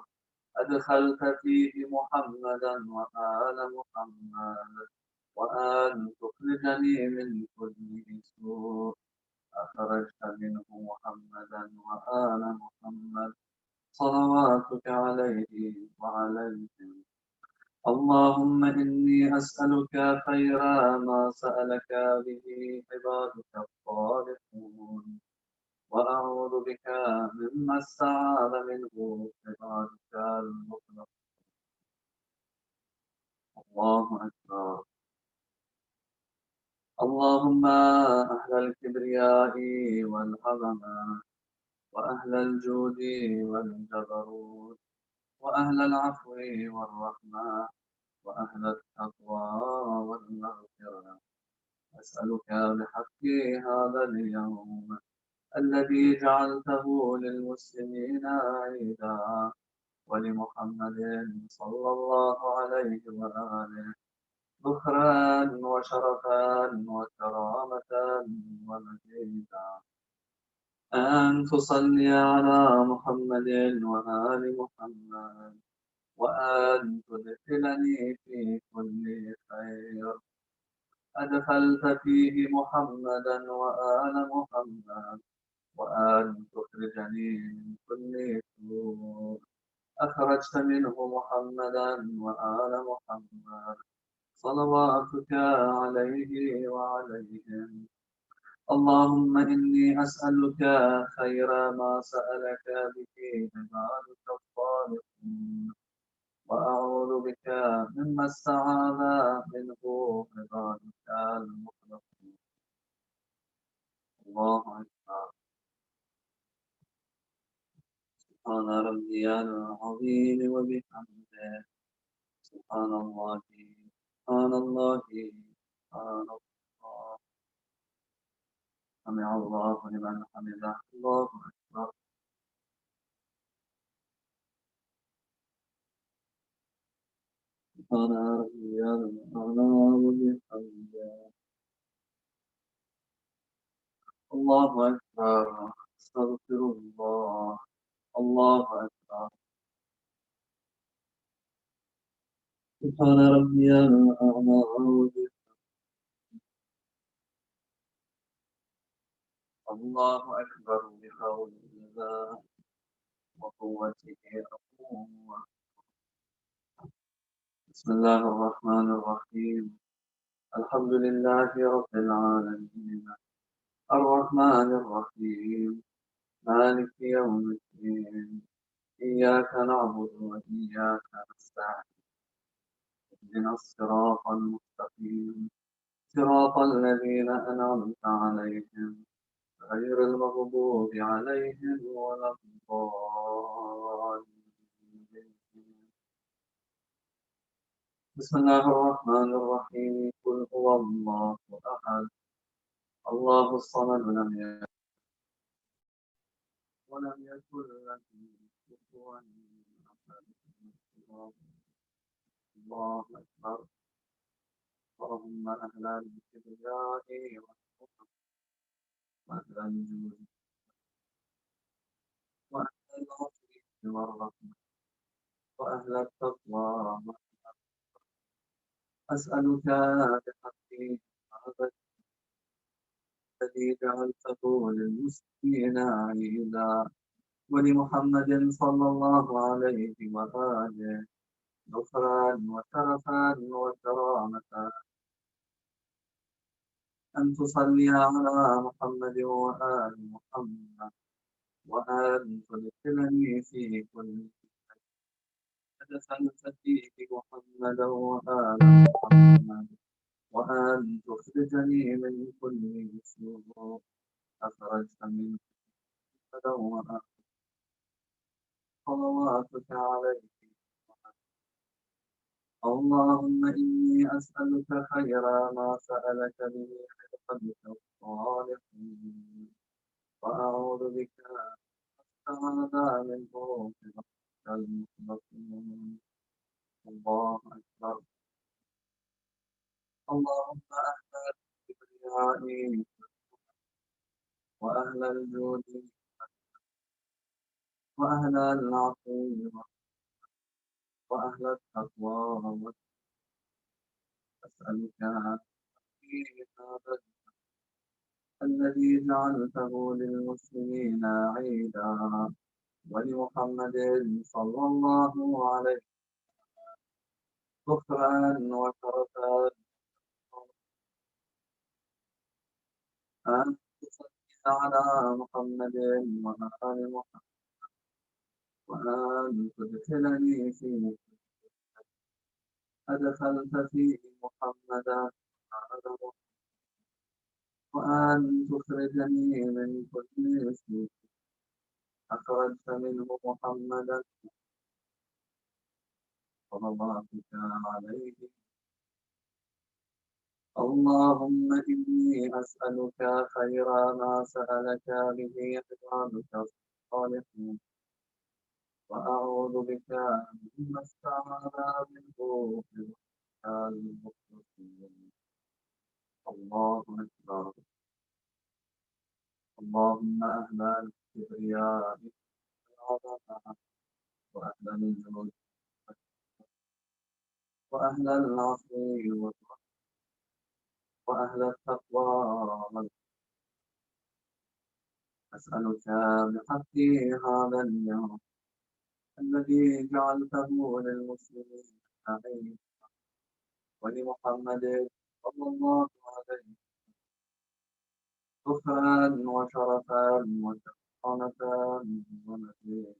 B: أدخلت فيه محمدا وآل محمد، وأن تخرجني من كل سوء أخرجت منه محمدا وآل محمد، صلواتك عليه وعليهم. اللهم إني أسألك خير ما سألك به عبادك الصالحون، وأعوذ بك مما استعاذ منه عبادك المخلصون. الله أكبر. اللهم أهل الكبرياء والعظمة، وأهل الجود والجبروت، وأهل العفو والرحمة، وأهل التقوى والمغفرة، أسألك بحق هذا اليوم الذي جعلته للمسلمين عيدا، ولمحمد صلى الله عليه وآله ذخرا وشرفا وكرامة ومزيدا، أن تصلي على محمد وآل محمد، وأن تدخلني في كل خير أدخلت فيه محمدا وآل محمد، وأن تخرجني من كل سوء أخرجت منه محمدا وآل محمد، صلواتك عليه وعليهم. اللهم إني أسألك خير ما سألك به عبادك الصالحون، وأعوذ بك مما استعاذ منه عبادك المخلصون. الله أكبر. سبحان ربي العظيم وبحمده، سبحان الله، سبحان الله، سبحان الله. سمع الله لمن حمده. الله أكبر. سبحان ربي الأعلى وبحمده. الله أكبر. أستغفر الله. الله أكبر. سبحان ربي الأعلى. الله أكبر بحول الله وقوته أقوم. بسم الله الرحمن الرحيم. الحمد لله رب العالمين الرحمن الرحيم مالك يوم الدين إياك نعبد وإياك نستعين اهدنا الصراط المستقيم صراط الذين أنعمت عليهم غير المغضوب عليهم ولا الضالين. بسم الله الرحمن الرحيم. قل هو الله أحد الله الصمد لم يلد ولم يكن له كفوا أحد. الله أكبر. اللهم أهل الكبرياء والكفر وأهل الجود وأهل العفو والرحمة وأهل التقوى. أسألك بحق هذا الذي جعلته للمسلمين عيدا ولمحمد صلى الله عليه وآله ذكرا وشرفا وكرامة أن تصلي على محمد وآل محمد وأن تدخلني في كل أدخلت فيه محمدا وآل محمد وأن تخرجني من كل سوء أخرجت منه محمدا وآل صلواتك عليه. اللهم إني أسألك خير ما سألك به عبادك الصالحين وأعوذ بك تعالى من ظروفك المخلصين. الله أكبر. اللهم أهل الكبرياء وأهل الجود وأهل العفو وأهل التقوى أسألك في هذا الذي جعلته للمسلمين عيدا ولمحمد صلى الله عليه كفرا وشرفا أن تصلي على محمد وآل محمد وأن تدخلني في أدخلت فيه محمدا وأن تخرجني من كل سوء أخرجت منه محمدا صلواتك عليه. اللهم إني أسألك خير ما سألك به عبادك الصالحون وأعوذ بك مما استعاذ منه المخلصين. الله أكبر. اللهم أهل الكبرياء والعظمة وأهل الجود وأهل العفو وأهل التقوى أسألك بحق هذا اليوم الذي جعلته للمسلمين عليه ولمحمد صلى الله عليه كفرا وشرفا وكرامة ونبيا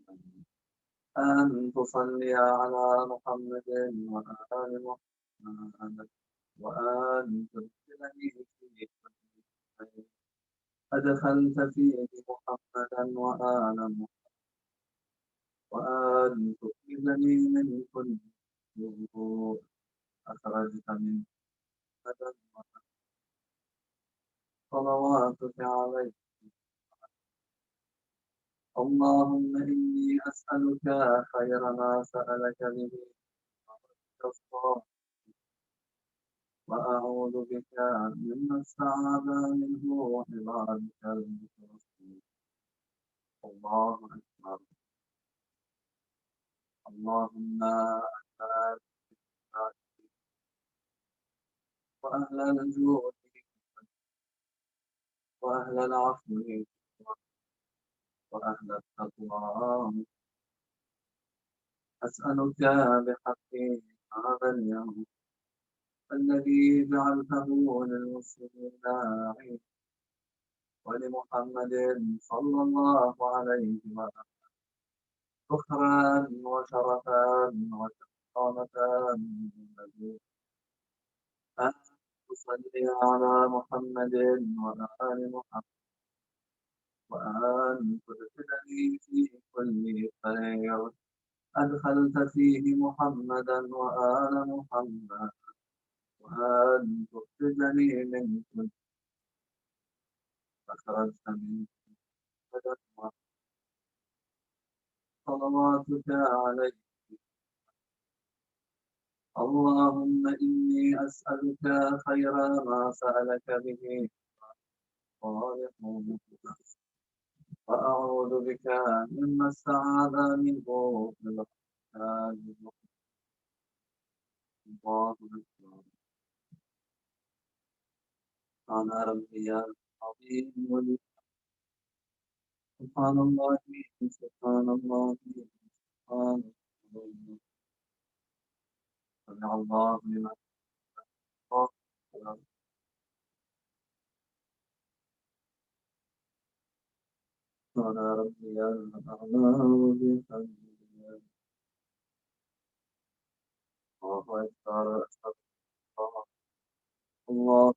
B: أن تصلي على محمد وآل محمد وأن تدخلني في كل خير أدخلت فيه محمدا وآل محمد وأن تخرجني من كل سوء أخرجت من محمدا صلواتك عليه. اللهم إني أسألك خير ما سألك به عبادك وأعوذ بك مما استعاذ منه عبادك المخلصين. الله أكبر. اللهم أنت
A: الجود وأهل العفو وأهل التقوى. أسألك بحق هذا اليوم الذي جعلته للمسلمين عيد، ولمحمد صلى الله عليه وسلم فخرا وشرفا وكرامة النبي، أن تصلي على محمد وآل محمد، وأن تدخلني في كل خير أدخلت فيه محمدا وآل محمد، وأن تخرجني من كل أخرجت من كل صلواتك عليه. اللهم إني أسألك خير ما سألك به صالحون، وأعوذ بك مما استعاذ منه العباد. الله أكبر. سبحان ربي العظيم سبحان الله سبحان الله سبحان الله. سمع الله لمن حمده. سبحان ربي الأعلى وبحمده. الله أكبر. أستغفر الله.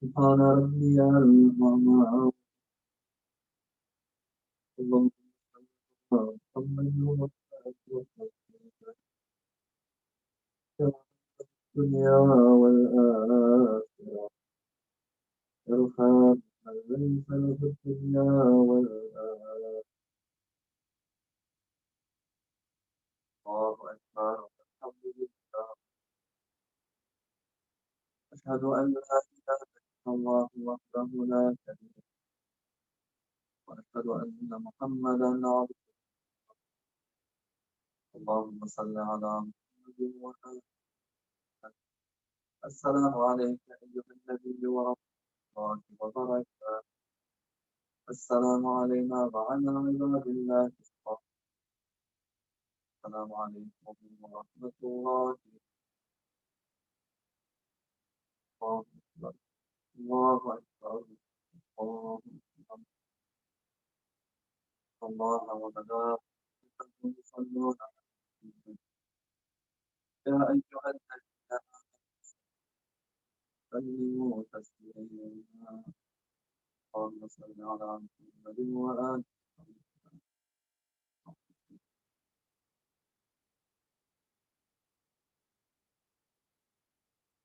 A: سبحان ربي الأعلى. اللهم صل وسلم في الدنيا والآخرة، ارحم من في الدنيا والآخرة. الله أكبر. الحمد لله. أشهد أن لا إله إلا الله وحده لا شريك له، وأشهد أن محمدا عبده. اللهم صل على محمد وعلى آله. السلام عليك أيها النبي ورحمة الله وبركاته. السلام علينا وعلى عباد الله الصالحين. السلام عليكم ورحمة الله. الله أكبر. الله أكبر. الله أكبر. الله وملائكته يصلون على النبي. يا أيها الذين آمنوا سلموا تسليما. اللهم صل على محمد وآل محمد.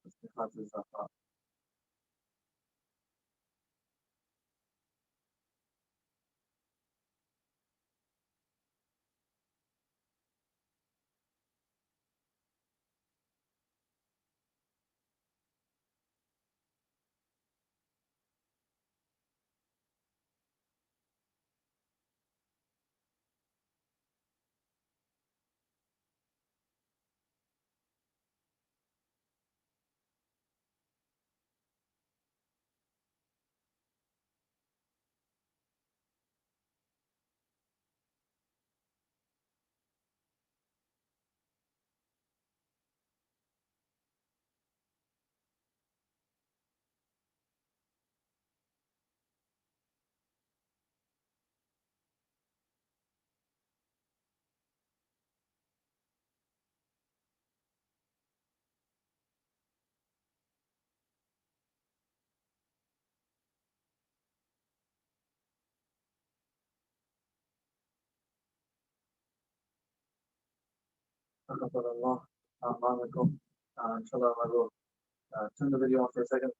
A: تسبيحات الزهراء. تقبل الله أعمالكم. إن شاء الله I will turn the video off for a second.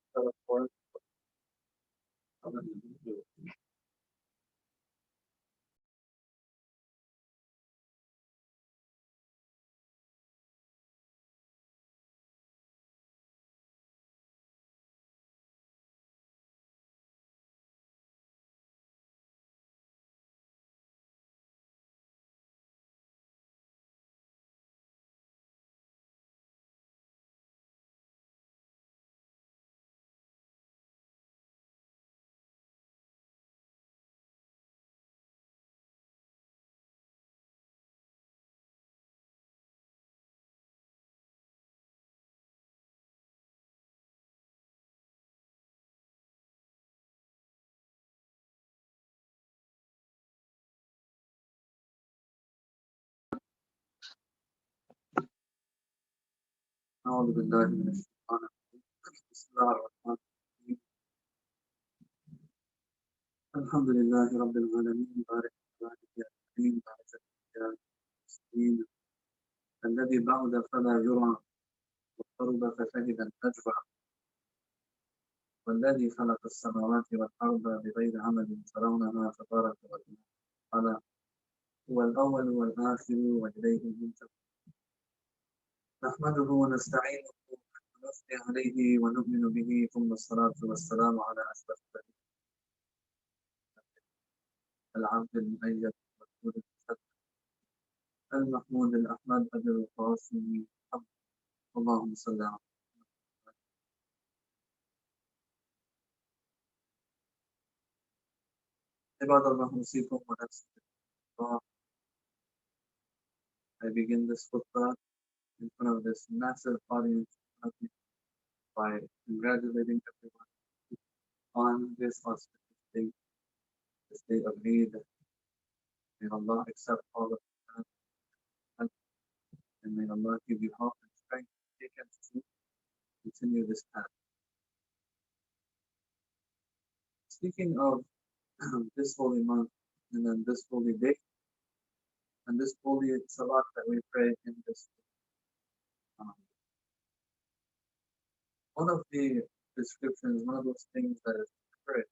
A: أعوذ بالله من الشيطان الرجيم. بسم الله الرحمن الرحيم. الحمد لله رب العالمين، بارك عبادك يا كريم، بارك يا مسكين، الذي بعد فلا يرى وقرب فشهد الأجوع، والذي خلق السماوات والأرض بغير عمل ترونها تبارك وتعالى، هو الأول والآخر وإليه المنتهى. نحمده ونستعينه ونثني عليه ونؤمن به، ثم الصلاة والسلام على أشرف العبد المؤيد والرسول المحمود الأحمد أبي القاسم محمد. اللهم صل على عباد الله. أوصيكم ونفسي بالله. I begin this khutbah in front of this massive audience by congratulating everyone on this auspicious day, this day of Eid. May Allah accept all of it, and may Allah give you health and strength to continue this path. Speaking of this holy month, and then this holy day, and this holy Salat that we pray in this, one of the descriptions, one of those things that is encouraged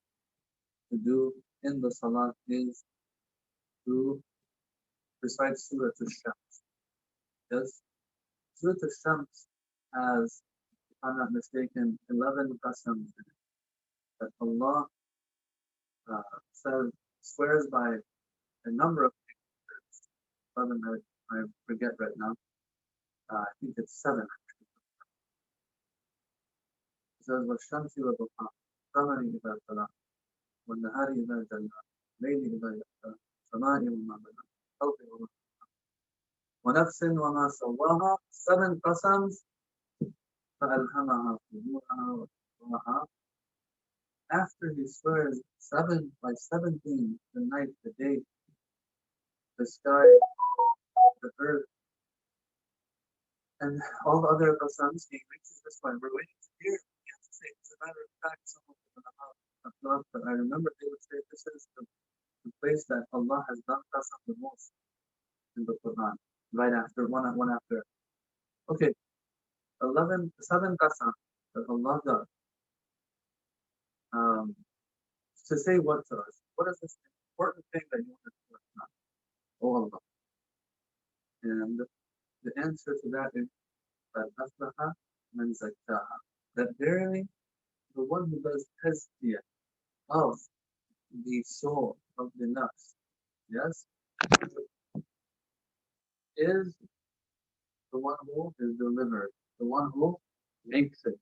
A: to do in the Salat is to recite Surah Al-Shams. Yes, Surah Al-Shams has, if I'm not mistaken, 11 qasams in it, that Allah swears by a number of things. 11, I forget right now. I think it's 7 actually. It says, وَالشَّمْسِ وَضُحَاهَا وَالْقَمَرِ إِذَا تَلَاهَا وَالنَّهَارِ إِذَا جَلَّاهَا وَاللَّيْلِ إِذَا يَغْشَاهَا وَالسَّمَاءِ وَمَا بَنَاهَا وَالْأَرْضِ وَمَا وَنَفْسٍ وَمَا سَوَّاهَا. 7 qasams. فَأَلْهَمَهَا فُجُورَهَا وَتَقْوَاهَا. After he swears 7 by 17, the night, the day, the sky, the earth, and all the other qasams, he reaches this point. We're waiting to hear what he has to say. As a matter of fact, someone from the house, but I remember they would say this is the place that Allah has done qasam the most in the Quran, right after, one after. Okay, 7 qasam that Allah does. To say what to us? What is this important thing that you want to do us not? Oh Allah. And the answer to that is that أَفْلَحَ مَنْ زَكَّاهَا. That verily the one who does tazkiyah of the soul, of the nafs, yes, is the one who is delivered, the one who makes it.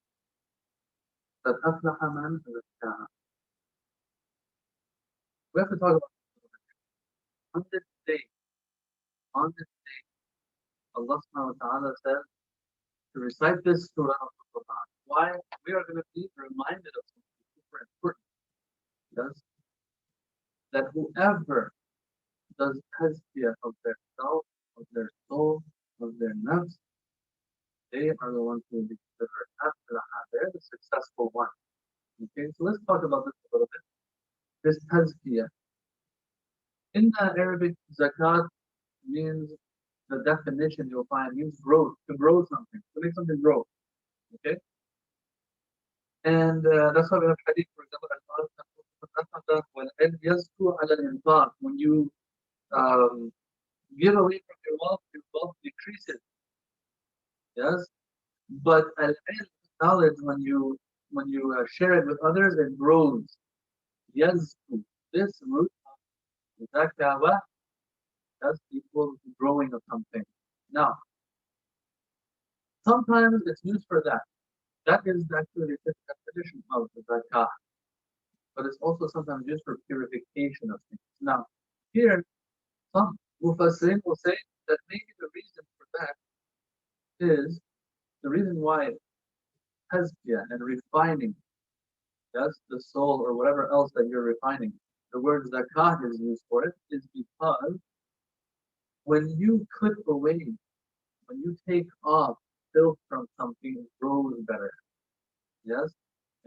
A: That أَفْلَحَ مَنْ زَكَّاهَا. We have to talk about this. On this day, Allah subhanahu wa ta'ala says to recite this surah of the Quran. Why? We are going to be reminded of something super important. Yes? That whoever does tazkiyah of their self, of their soul, of their nafs, they are the ones who will be delivered. They're the successful one. Okay, so let's talk about this a little bit. This tazkiyah. In the Arabic, zakat means, the definition you'll find means growth, to grow something, to make something grow. Okay? And that's why we have hadith, for example, when you give away from your wealth decreases. Yes? But al-ilm, knowledge, when you share it with others, it grows. Yazku. This root of zakawa, that's equal to growing of something. Now, sometimes it's used for that. That is actually the definition of the zakah. But it's also sometimes used for purification of things. Now, here, some mufassirin will say that maybe the reason for that is the reason why tazkiyah and refining, that's the soul or whatever else that you're refining, the word zakah is used for it, is because when you clip away, when you take off filth from something grows better. Yes?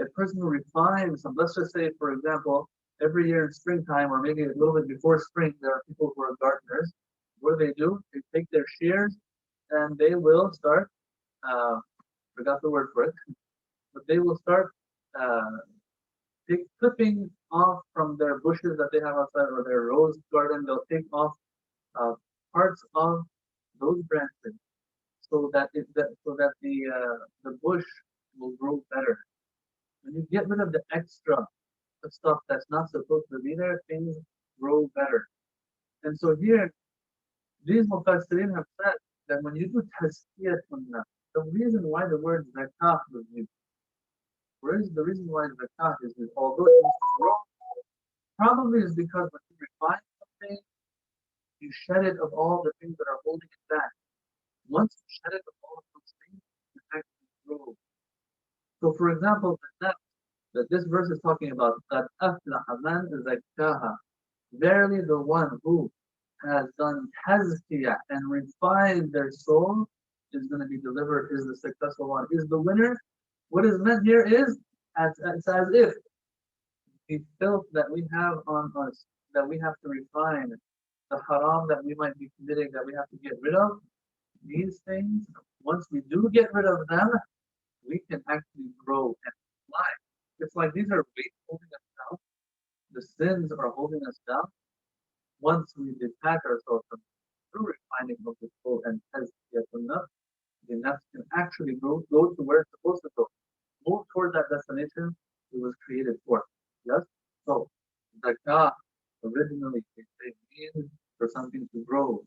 A: A person who refines some, let's just say, for example, every year in springtime or maybe a little bit before spring, there are people who are gardeners. What do? They take their shears and they will start, uh, forgot the word for it, but they will start uh, clipping off from their bushes that they have outside or their rose garden. They'll take off uh, parts of those branches so that the bush will grow better. When you get rid of the extra stuff that's not supposed to be there, things grow better. And so here, these mufassirin have said that when you do tazkiyatun nafs, the reason why the word zakah was used, where is the reason why zakah is used, although it means to grow, probably is because when you refine something, you shed it of all the things that are holding it back. Once you shed it of all of those things, you actually grow. So, for example, the nafs that this verse is talking about, قَدْ أَفْلَحَ مَنْ زَكَّاهَا. Verily the one who has done tazkiyah and refined their soul is going to be delivered, is the successful one, is the winner. What is meant here is, it's as if the filth that we have on us, that we have to refine, the haram that we might be committing, that we have to get rid of, these things, once we do get rid of them, we can actually grow and fly. It's like these are weights holding us down. The sins are holding us down. Once we detach ourselves from through refining of the soul and tazkiyah enough, the nafs can actually go to where it's supposed to go. Move toward that destination it was created for. Yes? So zakah originally it means for something to grow.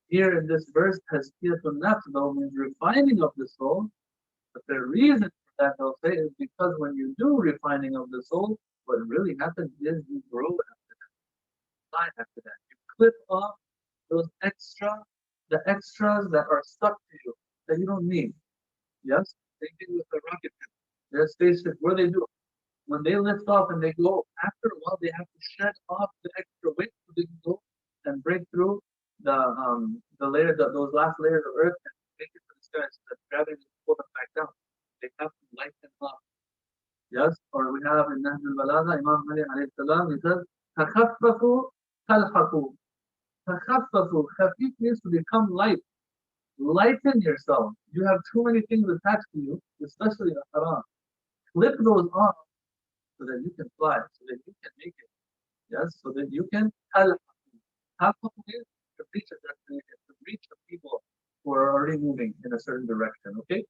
A: Here in this verse, tazkiyatun nafs though means refining of the soul, but the reason for that they'll say is because when you do refining of the soul, what really happens is you grow after that, fly after that. You clip off those the extras that are stuck to you that you don't need. Yes, same thing with the rocket ship. Their spaceship. What do? When they lift off and they go, after a while they have to shed off the extra weight so they can go and break through those last layers of earth and make it to the sky so that gravity will pull them back down. They have to lighten up. Yes, or we have in Nahj al-Balagha, Imam Ali alayhi salam, he says, تَخَفَّفُوا تَلْحَقُوا. تَخَفَّفُوا. Khafif means to become light. Lighten yourself. You have too many things attached to you, especially the haram. Clip those off so that you can fly, so that you can make it. Yes, so that you can have is to reach a destination, to reach the people who are already moving in a certain direction. Okay?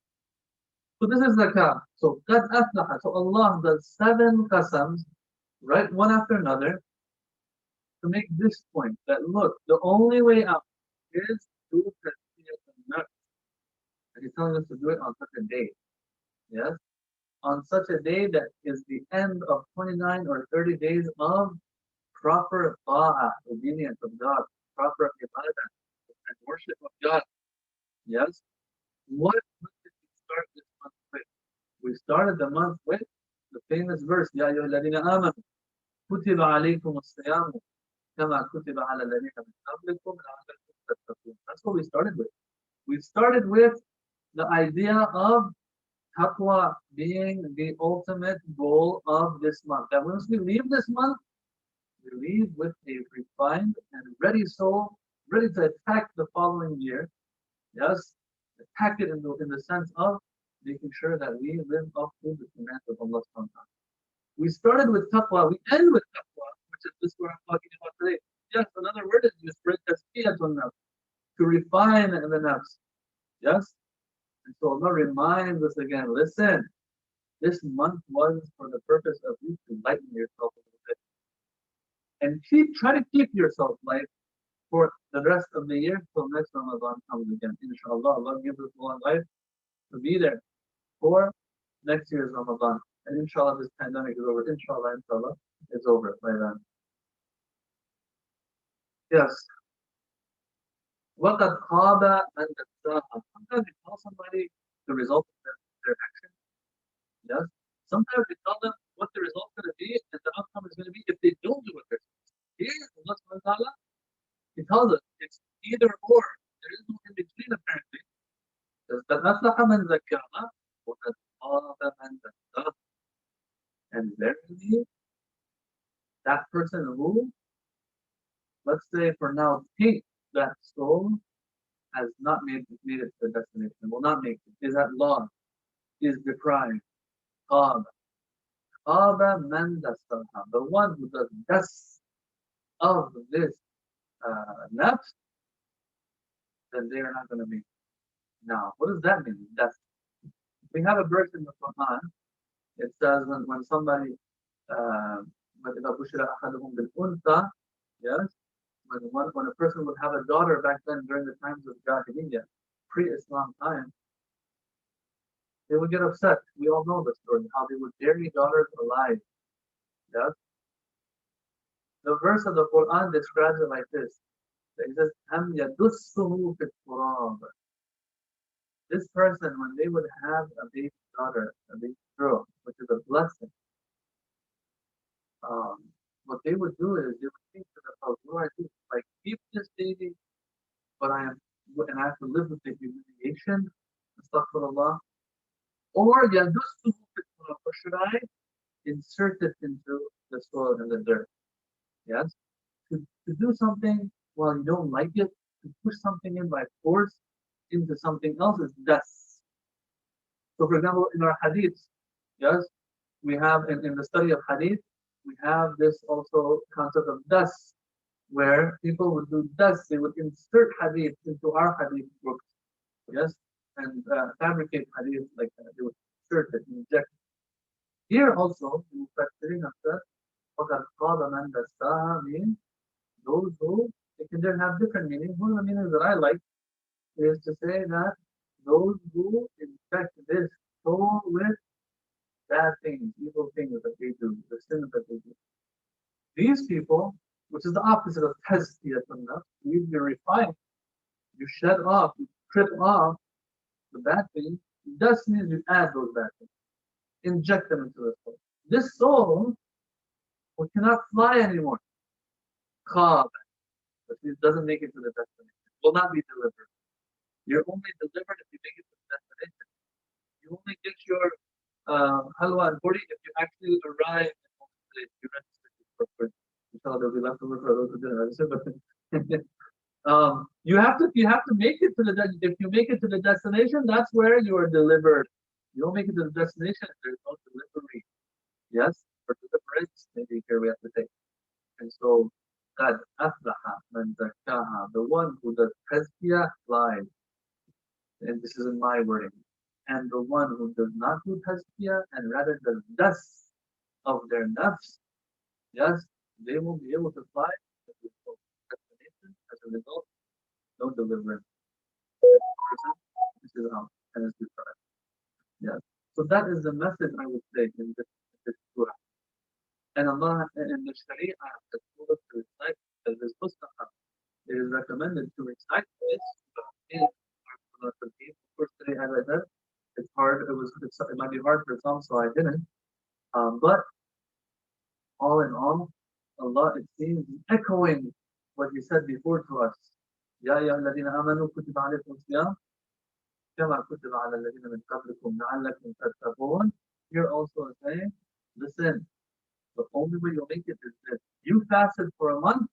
A: So this is zakah. So qad aflaha. So Allah does 7 qasams, right, one after another, to make this point that look, the only way out is through tasbiyat al-nafs. And He's telling us to do it on such a day. Yes? On such a day that is the end of 29 or 30 days of proper ta'ah, obedience of God, proper ibadah, and worship of God. Yes? What did we start this month with? We started the month with the famous verse, Ya ayyuhalladhina amanu, kutiba alaykum as-siyamu, kama kutiba ala alladhina min qablikum la'allakum tattaqun. That's what we started with. We started with the idea of taqwa being the ultimate goal of this month. That once we leave this month, we leave with a refined and ready soul, ready to attack the following year. Yes, attack it in the sense of making sure that we live up to the commands of Allah subhanahu wa ta'ala. We started with taqwa, we end with taqwa, which is this word I'm talking about today. Yes, another word is used for it, tazkiyatun nafs, to refine the nafs. Yes? And so Allah reminds us again, listen, this month was for the purpose of you to lighten yourself a little bit. And try to keep yourself light for the rest of the year till next Ramadan comes again. Inshallah, Allah gives us a long life to be there for next year's Ramadan. And inshallah, this pandemic is over. Inshallah, it's over by then. Yes. وَقَدْ خَابَ مَنْ دَسَّاهَا. Sometimes you tell somebody the result of their action. Yes. Sometimes you tell them what the result's going to be and the outcome is going to be if they don't do what they're supposed to. Here, Allah subhanahu wa ta'ala, He tells us it's either or. There is no in between apparently. That's قد أفلح من ذكرها وقد خاب من دساها. And verily, that person who, let's say for now, take that soul has not made it to the destination, will not make it, is at loss, is deprived. خاب. خاب من دساها. The one who does best of this nafs, then they are not going to make it. Now, what does that mean? That's, we have a verse in the Quran. It says when somebody وَإِذَا بُشِّرَ أَحَدُهُمْ بِالْأُنثَى, yes, when a person would have a daughter back then during the times of Jahiliyyah, pre-Islam time, they would get upset. We all know the story, how they would bury daughters alive. Yes? The verse of the Quran describes it like this. It says, أَمْ يَدُسُّهُ فِي التُّرَابِ. This person, when they would have a baby daughter, a baby girl, which is a blessing, what they would do is they would think to themselves, what do I do? Like, keep this baby, but and I have to live with the humiliation, astaghfirullah, or yadussuhu fit turab, or should I insert it into the soil and the dirt? Yes? To do something while you don't like it, to push something in by force into something else is dust. So for example, in our hadiths, yes, we have in the study of hadith, we have this also concept of dust, where people would do dust, they would insert hadith into our hadith books, yes, and fabricate hadith like that. They would insert it, inject it. Here also, in Mufassirin of that, وَقَدْ قَالَ مَنْ دَسَّاهَا means those who, it can then have different meanings. One of the meanings that I like is to say that those who infect this soul with bad things, evil things that they do, the sins that they do. These people, which is the opposite of tazkiyatun nafs, you refine, you shed off, you strip off the bad things. Dust means you add those bad things, inject them into the soul. This soul cannot fly anymore. Khab, but it doesn't make it to the destination. Will not be delivered. You're only delivered if you make it to the destination. You only get your halwa and buri if you actually arrive at the place. You register for it. Inshallah, there'll be leftover for those who didn't register, but you have to make it to the if you make it to the destination, that's where you are delivered. You don't make it to the destination, there's no delivery. Yes, for deliverance, maybe here we have to take. And so that aflaha man zakkaha, the one who does tazkiyah lies, and this is in my wording, and the one who does not do tazkiyah and rather does dust of their nafs, yes, they will be able to fly to the destination as a result, no deliverance. This is how and it's described. Yes. So that is the message I would say in this surah. And Allah in the Sharia has told us to recite this mustahab. It is recommended to recite this in our Salat al-Eid. Of course, today, as I said, it's hard. It might be hard for some, so I didn't. But all in all, Allah, it seems, echoing what He said before to us. يا أيها الذين آمنوا كتب عليكم الصيام كما كتب على الذين من قبلكم لعلكم تتقون. Here also saying, listen, the only way you'll make it is that you fasted for a month.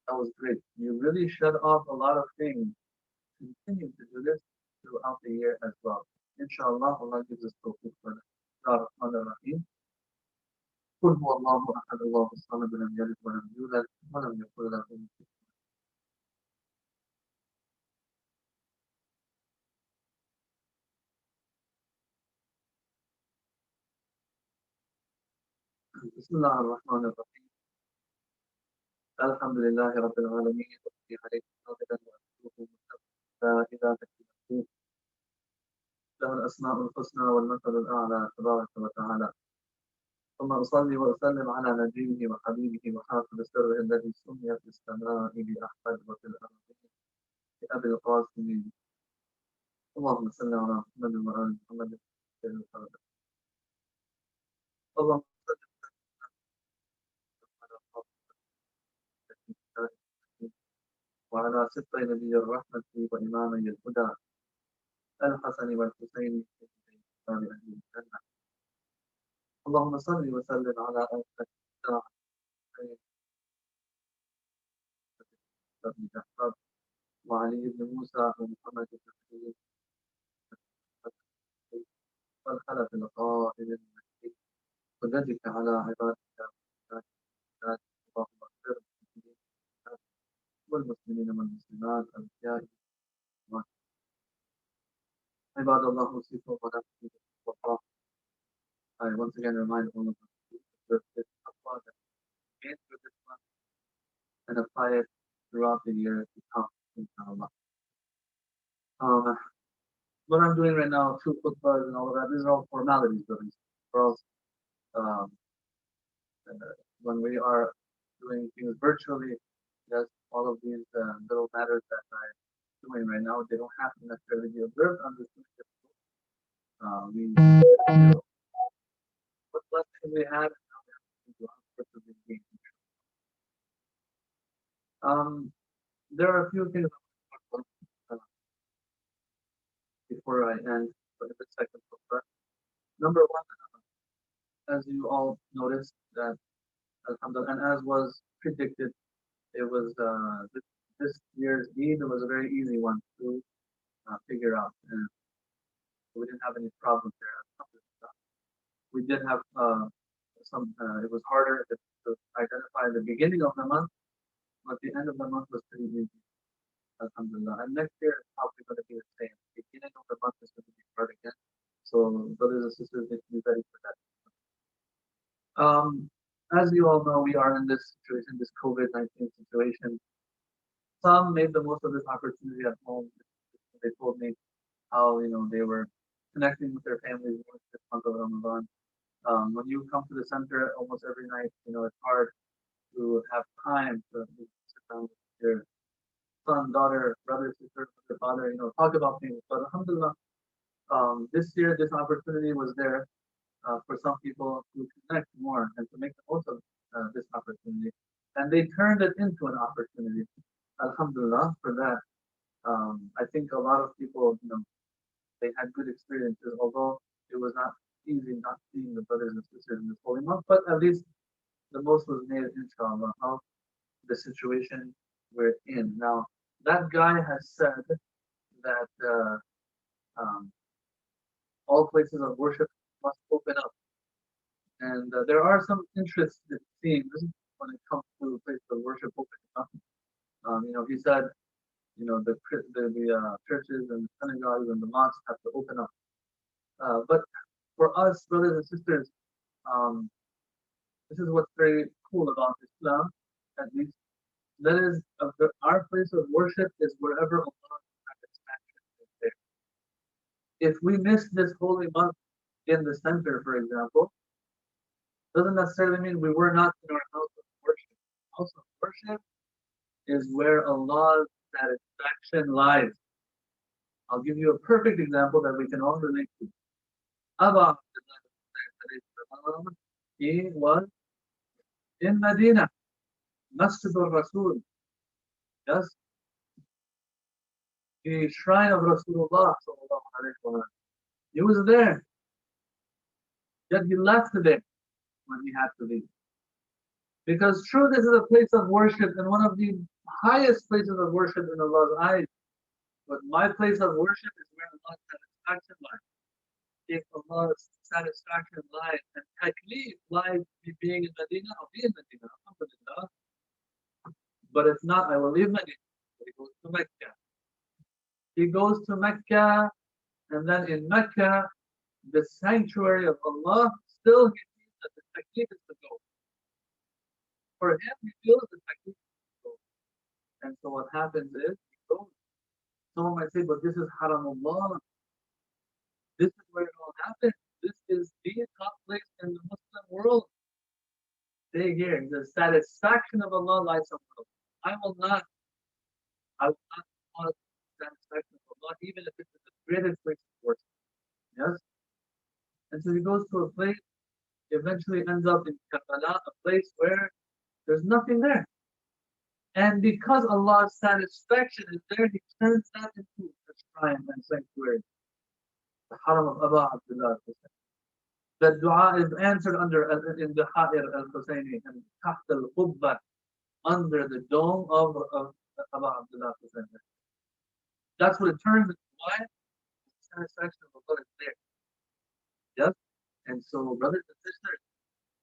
A: That was great. You really shut off a lot of things. Continue to do this throughout the year as well. Inshallah, Allah gives us tawfiq for that. Ar-Rahman قل هو الله أحد الله الصمد لم يلد ولم يولد ولم يكن له كفوا. بسم الله الرحمن الرحيم. الحمد لله رب العالمين وبه عليه صادقا وأشكره لا إله إلا هو له الأسماء الحسنى والمثل الأعلى تبارك وتعالى. ثم أصلي وأسلم على نبيه وحبيبه وحافظ سره الذي سمي في السماء بأحمد وفي الأرض بأبي القاسم. اللهم صل على محمد وآل محمد. اللهم صل وعلى صدق نبي الرحمة وإمامي الهدى الحسن والحسين في كتاب أهل الجنة. اللهم صل وسلم على أسرة بن جعفر وعلي بن موسى ومحمد بن علي والخلف القائم المهدي وزدك على عبادك والمؤمنات اللهم اغفر للمسلمين والمسلمين والمسلمات الأحياء والأموات. عباد الله أوصيكم ونفسي بتقوى الله. I once again remind all of us to observe this taqwa that we gain through this month and apply it throughout the year to come, inshallah. Um, what I'm doing right now, two khutbahs and all of that, these are all formalities, brothers. For us, um, when we are doing things virtually, yes, all of these little matters that I'm doing right now, they don't have to necessarily be observed. I'm just doing it. We you know, what blessings we have, and how we have to do our course of this game. There are a few things I want to talk about before I end for the second khutbah. Number one, as you all noticed, that Alhamdulillah, and as was predicted, it was this year's Eid was a very easy one to figure out, and we didn't have any problems there. Alhamdulillah. We did have some. It was harder to identify the beginning of the month, but the end of the month was pretty easy. Alhamdulillah. And next year it's probably going to be the same. The beginning of the month is going to be hard again. So brothers and sisters need to be ready for that. As you all know, we are in this situation, this COVID-19 situation. Some made the most of this opportunity at home. They told me how they were connecting with their families during this month of Ramadan. When you come to the center almost every night, it's hard to have time to sit down with your son, daughter, brother, sister, mother, father, talk about things. But alhamdulillah, this year this opportunity was there for some people to connect more and to make the most of this opportunity. And they turned it into an opportunity. Alhamdulillah for that. I think a lot of people, they had good experiences, although it was not easy not seeing the brothers and sisters in this holy month, but at least the most was made, inshallah, of the situation we're in. Now, that guy has said that um, all places of worship must open up. And there are some interests, it seems, when it comes to places of worship opening up. He said, the churches and the synagogues and the mosques have to open up. But for us, brothers and sisters, um, this is what's very cool about Islam, at least. That is, our place of worship is wherever Allah's satisfaction is there. If we miss this holy month in the center, for example, doesn't necessarily mean we were not in our house of worship. House of worship is where Allah's satisfaction lies. I'll give you a perfect example that we can all relate to. Abba, he was in Medina, Masjid al-Rasul, yes, the shrine of Rasulullah. He was there, yet he left today when he had to leave. Because true, this is a place of worship and one of the highest places of worship in Allah's eyes. But my place of worship is where Allah's satisfaction lies. If Allah's satisfaction lies and taklif lies me being in Medina, I'll be in Medina, alhamdulillah. But if not, I will leave Medina. He goes to Mecca. He goes to Mecca, and then in Mecca, the sanctuary of Allah, still he feels that the taklif is the goal. For him, he feels the taklif is the goal. And so what happens is, he goes. Someone might say, but this is haramullah. This is where it all happens. This is the top place in the Muslim world. Stay here. The satisfaction of Allah lies somewhere else. I will not cause the satisfaction of Allah, even if it's the greatest place of worship. Yes? And so he goes to a place, eventually ends up in Karbala, a place where there's nothing there. And because Allah's satisfaction is there, he turns that into a shrine and sanctuary. the haram of Aba Abdullah. The dua is answered under in the Ha'ir al-Husayni and Taht al-Qubba, under the dome of Aba Abdullah Hussein. That's what it turns into. Why? The satisfaction of Allah is there. Yes? And so, brothers and sisters,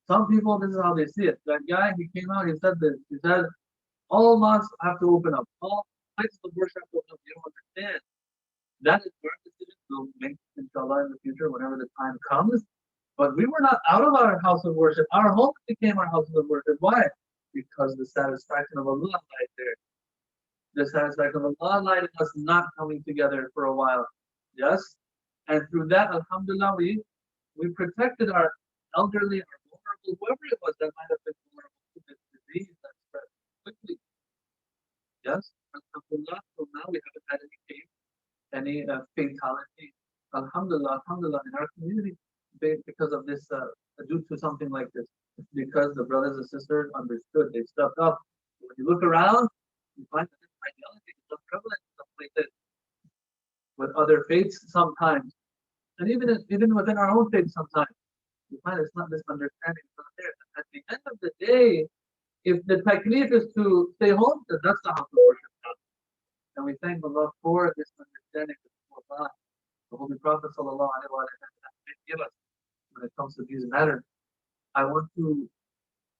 A: some people, this is how they see it. That guy, he came out, he said this. He said, all mosques have to open up. All places of worship have to open up. You don't understand. That is our decision. We'll make, inshallah, in the future, whenever the time comes. But we were not out of our house of worship. Our home became our house of worship. Why? Because the satisfaction of Allah lied there. The satisfaction of Allah lied in us not coming together for a while. Yes? And through that, alhamdulillah, we protected our elderly, our vulnerable, whoever it was that might have been vulnerable to this disease that spread quickly. Yes? Alhamdulillah, so now we haven't had any case, any fatality. Alhamdulillah, alhamdulillah, in our community, because of this, due to something like this, because the brothers and sisters understood, they stepped up. When you look around, you find that this ideology is so prevalent in some places with other faiths sometimes, and even within our own faith sometimes, you find it's not, this understanding is not there. At the end of the day, if the taklif is to stay home, then that's the house of worship now. And we thank Allah for this understanding of Allah. The Holy Prophet sallallahu alaihi wasallam give us when it comes to these matters. I want to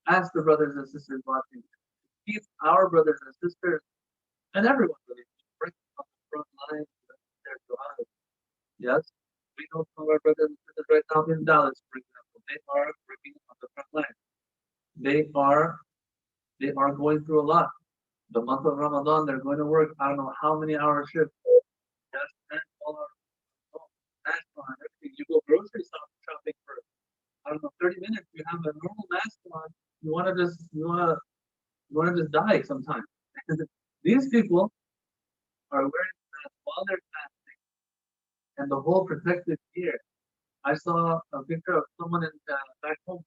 A: ask the brothers and sisters watching to keep our brothers and sisters and everyone really bringing on the front line with their du'as. Yes, we know some of our brothers and sisters right now in Dallas, for example, they are working on the front line. They are going through a lot. The month of Ramadan, they're going to work, I don't know how many hour shifts. Yes, and all our mask on, everything. You go grocery shopping for, I don't know, 30 minutes. You have a normal mask on. You wanna just die sometimes. These people are wearing masks while they're fasting, and the whole protective gear. I saw a picture of someone in back home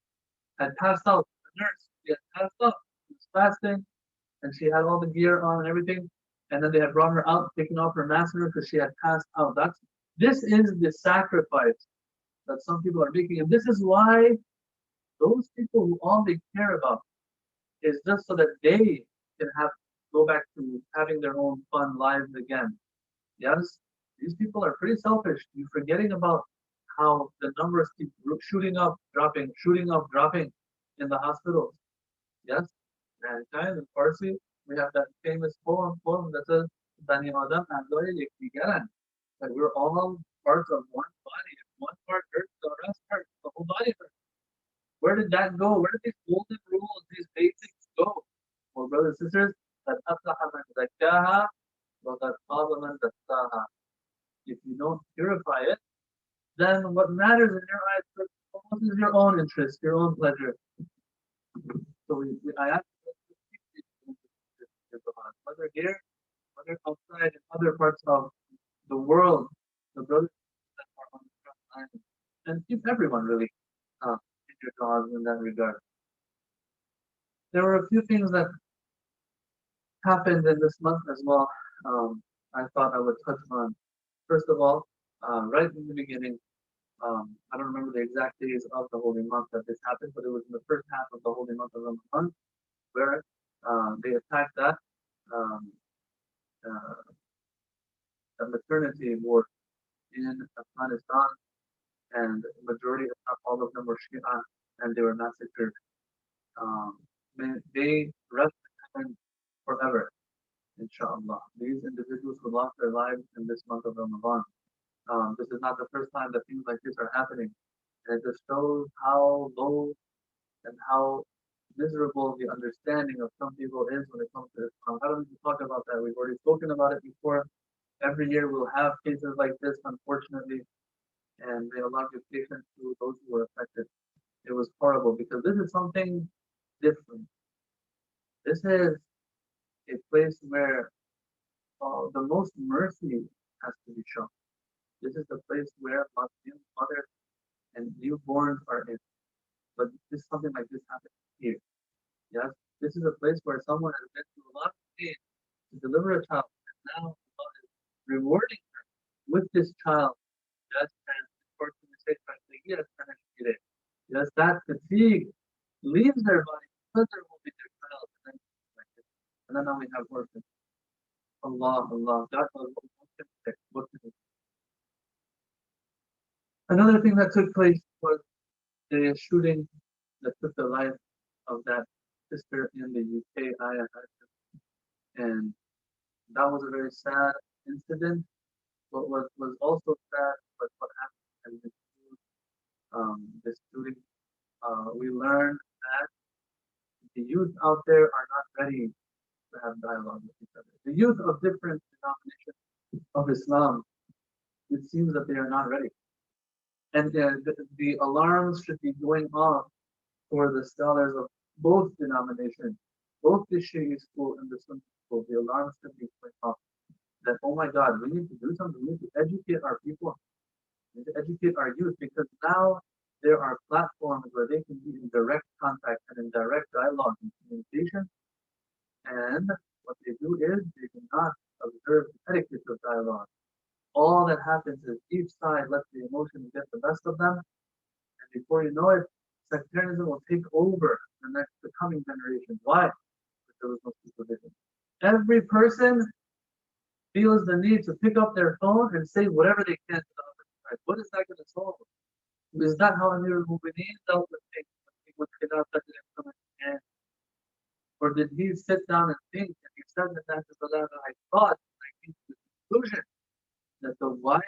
A: had passed out. The nurse, she had passed out. She was fasting, and she had all the gear on and everything. And then they had brought her out, taking off her mask because she had passed out. This is the sacrifice that some people are making, and this is why those people who all they care about is just so that they can go back to having their own fun lives again. Yes, these people are pretty selfish. You're forgetting about how the numbers keep shooting up, dropping in the hospitals. Yes, and in Farsi, we have that famous poem that says, Bani Adam and that we're all parts of one body. If one part hurts, the rest hurts, the whole body hurts. Where did that go? Where did these golden rules, these basics go? Well, brothers and sisters, that أفلح من زكاها وقد خاب من دساها. If you don't purify it, then what matters in your eyes first is your own interest, your own pleasure. So I ask whether here, whether outside, in other parts of the world, the brothers that are on the front line, and keep everyone really in your cause in that regard. There were a few things that happened in this month as well. I thought I would touch on. First of all, right in the beginning, I don't remember the exact days of the holy month that this happened, but it was in the first half of the holy month of Ramadan, where they attacked um, a maternity ward in Afghanistan, and the majority, if not all of them, were Shia, and they were massacred. They rest in heaven forever, inshallah. These individuals who lost their lives in this month of Ramadan. This is not the first time that things like this are happening. And it just shows how low and how miserable the understanding of some people is when it comes to Islam. I don't need to talk about that. We've already spoken about it before. Every year we'll have cases like this, unfortunately, and may Allah give patience to those who were affected. It was horrible because this is something different. This is a place where the most mercy has to be shown. This is the place where Muslim mothers and newborns are in. But this something like this happens here. Yes, this is a place where someone has been through a lot of pain to deliver a child, and now Allah is rewarding her with this child. Yes, and unfortunately, say yes, and yes, that fatigue leaves their body because there will be their child, and then now we have orphans. Allah, Allah, God knows what can fix, what can. Another thing that took place was the shooting that took the life of that sister in the UK, Aya, and that was a very sad incident. What was also sad was what happened in the shooting. We learned that the youth out there are not ready to have dialogue with each other. The youth of different denominations of Islam, it seems that they are not ready. And the alarms should be going off for the scholars of both denominations, both the Shia school and the Sunni school. The alarms should be going off that, oh my God, we need to do something. We need to educate our people. We need to educate our youth because now there are platforms where they can be in direct contact and in direct dialogue and communication. And what they do is they do not observe the etiquette of dialogue. All that happens is each side lets the emotions get the best of them, and before you know it, sectarianism will take over the coming generation. Why? Because there was no supervision. Every person feels the need to pick up their phone and say whatever they can to the other side. What is that going to solve? Is that how Amir al-Mu'mineen dealt with things with Khilaf that didn't come in hand? Or did he sit down and think and he said that I thought and I came to the conclusion that the wise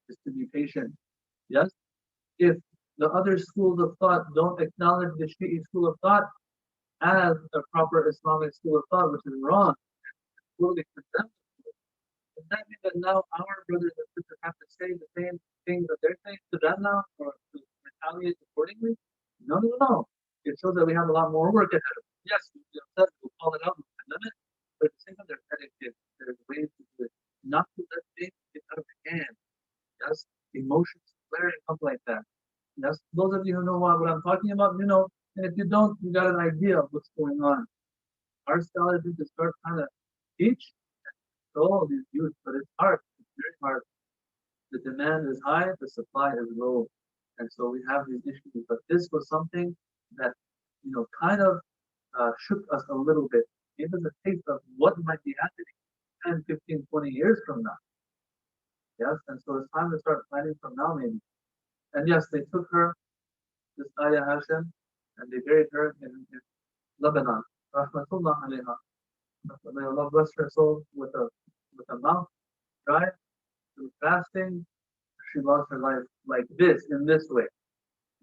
A: is to be patient. Yes? If the other schools of thought don't acknowledge the Shi'i school of thought as a proper Islamic school of thought, which is wrong, and totally condemned, does that mean that now our brothers and sisters have to say the same thing that they're saying to them now or to retaliate accordingly? No, no, no. It shows that we have a lot more work ahead of us. Yes, we'll be upset, we'll call it out, we'll condemn it, but at the same time, there's etiquette, there's ways to do it. Not to let things get out of hand. Yes, emotions flaring up like that. Yes, those of you who know what I'm talking about, you know, and if you don't, you got an idea of what's going on. Our scholars need to start trying to teach and control these youth, but it's hard. It's very hard. The demand is high, the supply is low, and so we have these issues. But this was something that, you know, kind of shook us a little bit, gave us a taste of what might be happening 10, 15, 20 years from now. Yes, and so it's time to start planning from now, maybe. And yes, they took her, this Ayah Hashem, and they buried her in Lebanon. Rahmatullah alayha. May Allah bless her soul with a mouth dry through fasting. She lost her life like this, in this way.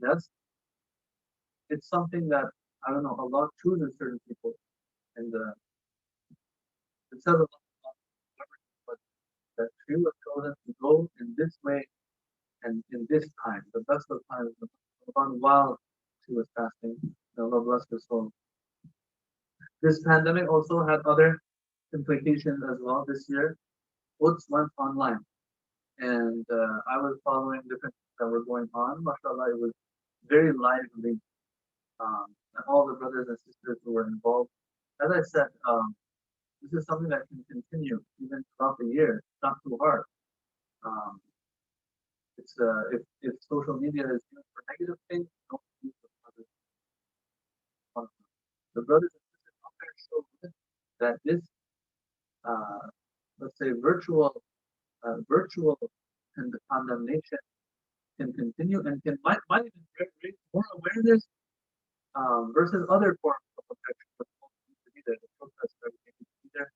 A: Yes, it's something that I don't know. Allah chooses certain people, and it says that she was chosen to go in this way and in this time, the best of times, while she was fasting. May Allah bless her soul. This pandemic also had other implications as well. This year, Quds went online, and I was following different things that were going on. MashaAllah, it was very lively, and all the brothers and sisters who were involved. As I said, this is something that can continue even throughout the year. It's not too hard. Um, it's if social media is used for negative things, don't use it for positive. The brothers and sisters out there show that this, uh, let's say, virtual and the condemnation can continue and might even raise more awareness versus other forms of protection. But need to be there. The protests, everything needs to be there.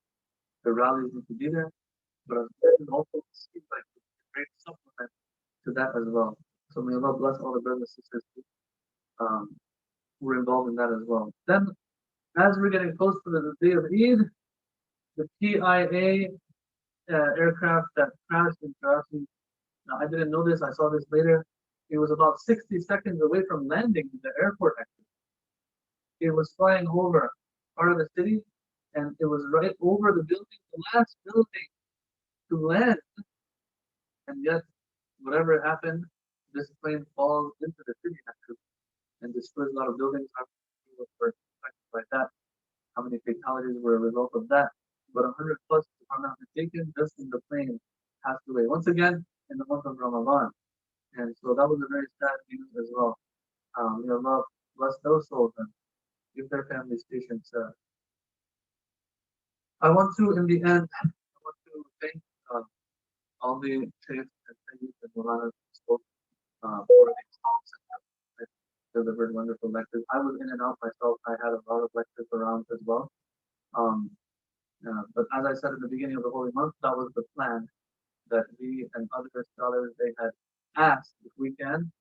A: The rallies need to be there. But it also seems like a great supplement to that as well. So may Allah bless all the brothers and sisters who were involved in that as well. Then, as we're getting close to the day of Eid, the TIA aircraft that crashed in Karachi. Now, I didn't know this. I saw this later. It was about 60 seconds away from landing in the airport. Actually, it was flying over part of the city, and it was right over the building, the last building to land. And yet, whatever happened, this plane falls into the city actually, and destroys a lot of buildings. How many people were affected by that? How many fatalities were a result of that? But 100 plus, if I'm not mistaken, just in the plane passed away. Once again, in the month of Ramadan. And so that was a very sad news as well. May Allah bless those souls and give their families patience. I want to, in the end, I want to thank all the sheikhs and sayyids and mulanas who spoke for these talks and delivered wonderful lectures. I was in and out myself. I had a lot of lectures around as well. Um, but as I said at the beginning of the holy month, that was the plan that we and other scholars they had asked if we can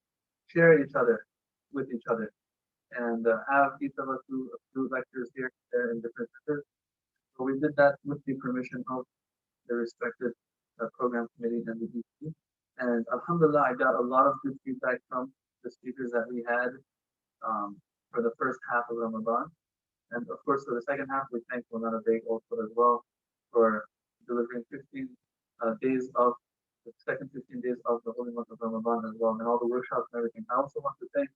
A: share each other with each other and have each of us do lectures here and there in different centers. So we did that with the permission of the respected program committee and the EC. And Alhamdulillah, I got a lot of good feedback from the speakers that we had for the first half of Ramadan. And of course, for the second half, we thank Mulana Beg also as well for delivering 15 days of the second 15 days of the holy month of Ramadan as well, and all the workshops and everything. I also want to thank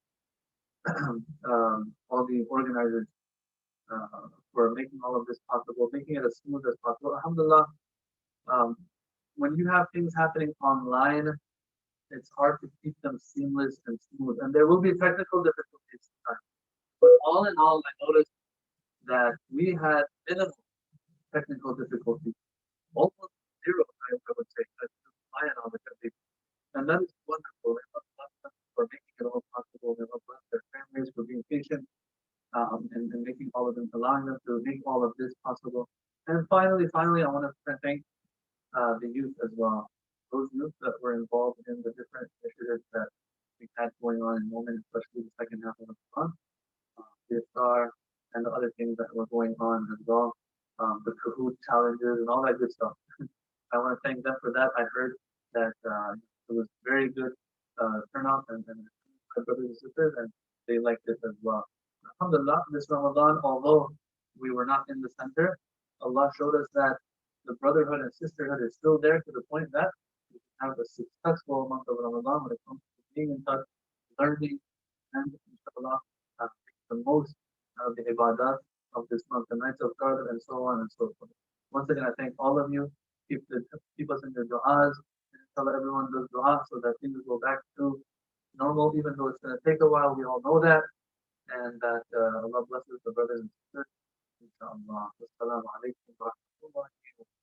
A: all the organizers for making all of this possible, making it as smooth as possible. Alhamdulillah, um, when you have things happening online, it's hard to keep them seamless and smooth, and there will be technical difficulties sometimes. But all in all, I noticed that we had minimal technical difficulties, almost zero, I would say. That's just my knowledge. And that is wonderful. May Allah bless them for making it all possible. May Allah bless their families for being patient and making all of them, allowing them to make all of this possible. And finally, I want to thank the youth as well. Those youth that were involved in the different initiatives that we had going on in Moment, especially the second half of the month, the iftar, and the other things that were going on as well, the Kahoot challenges and all that good stuff. I want to thank them for that. I heard that it was very good turnout and my brothers and sisters, and they liked it as well. Alhamdulillah, this Ramadan, although we were not in the center, Allah showed us that the brotherhood and sisterhood is still there to the point that we can have a successful month of Ramadan when it comes to being in touch, learning, and inshallah, making the most of the ibadat of this month, the nights of Qadr, and so on and so forth. Once again, I thank all of you. Keep us in your du'as. Inshallah, everyone does du'a so that things go back to normal, even though it's going to take a while. We all know that. And that Allah blesses the brothers and sisters. Inshallah. Wassalamu alaikum wa rahmatullahi wa barakatuh.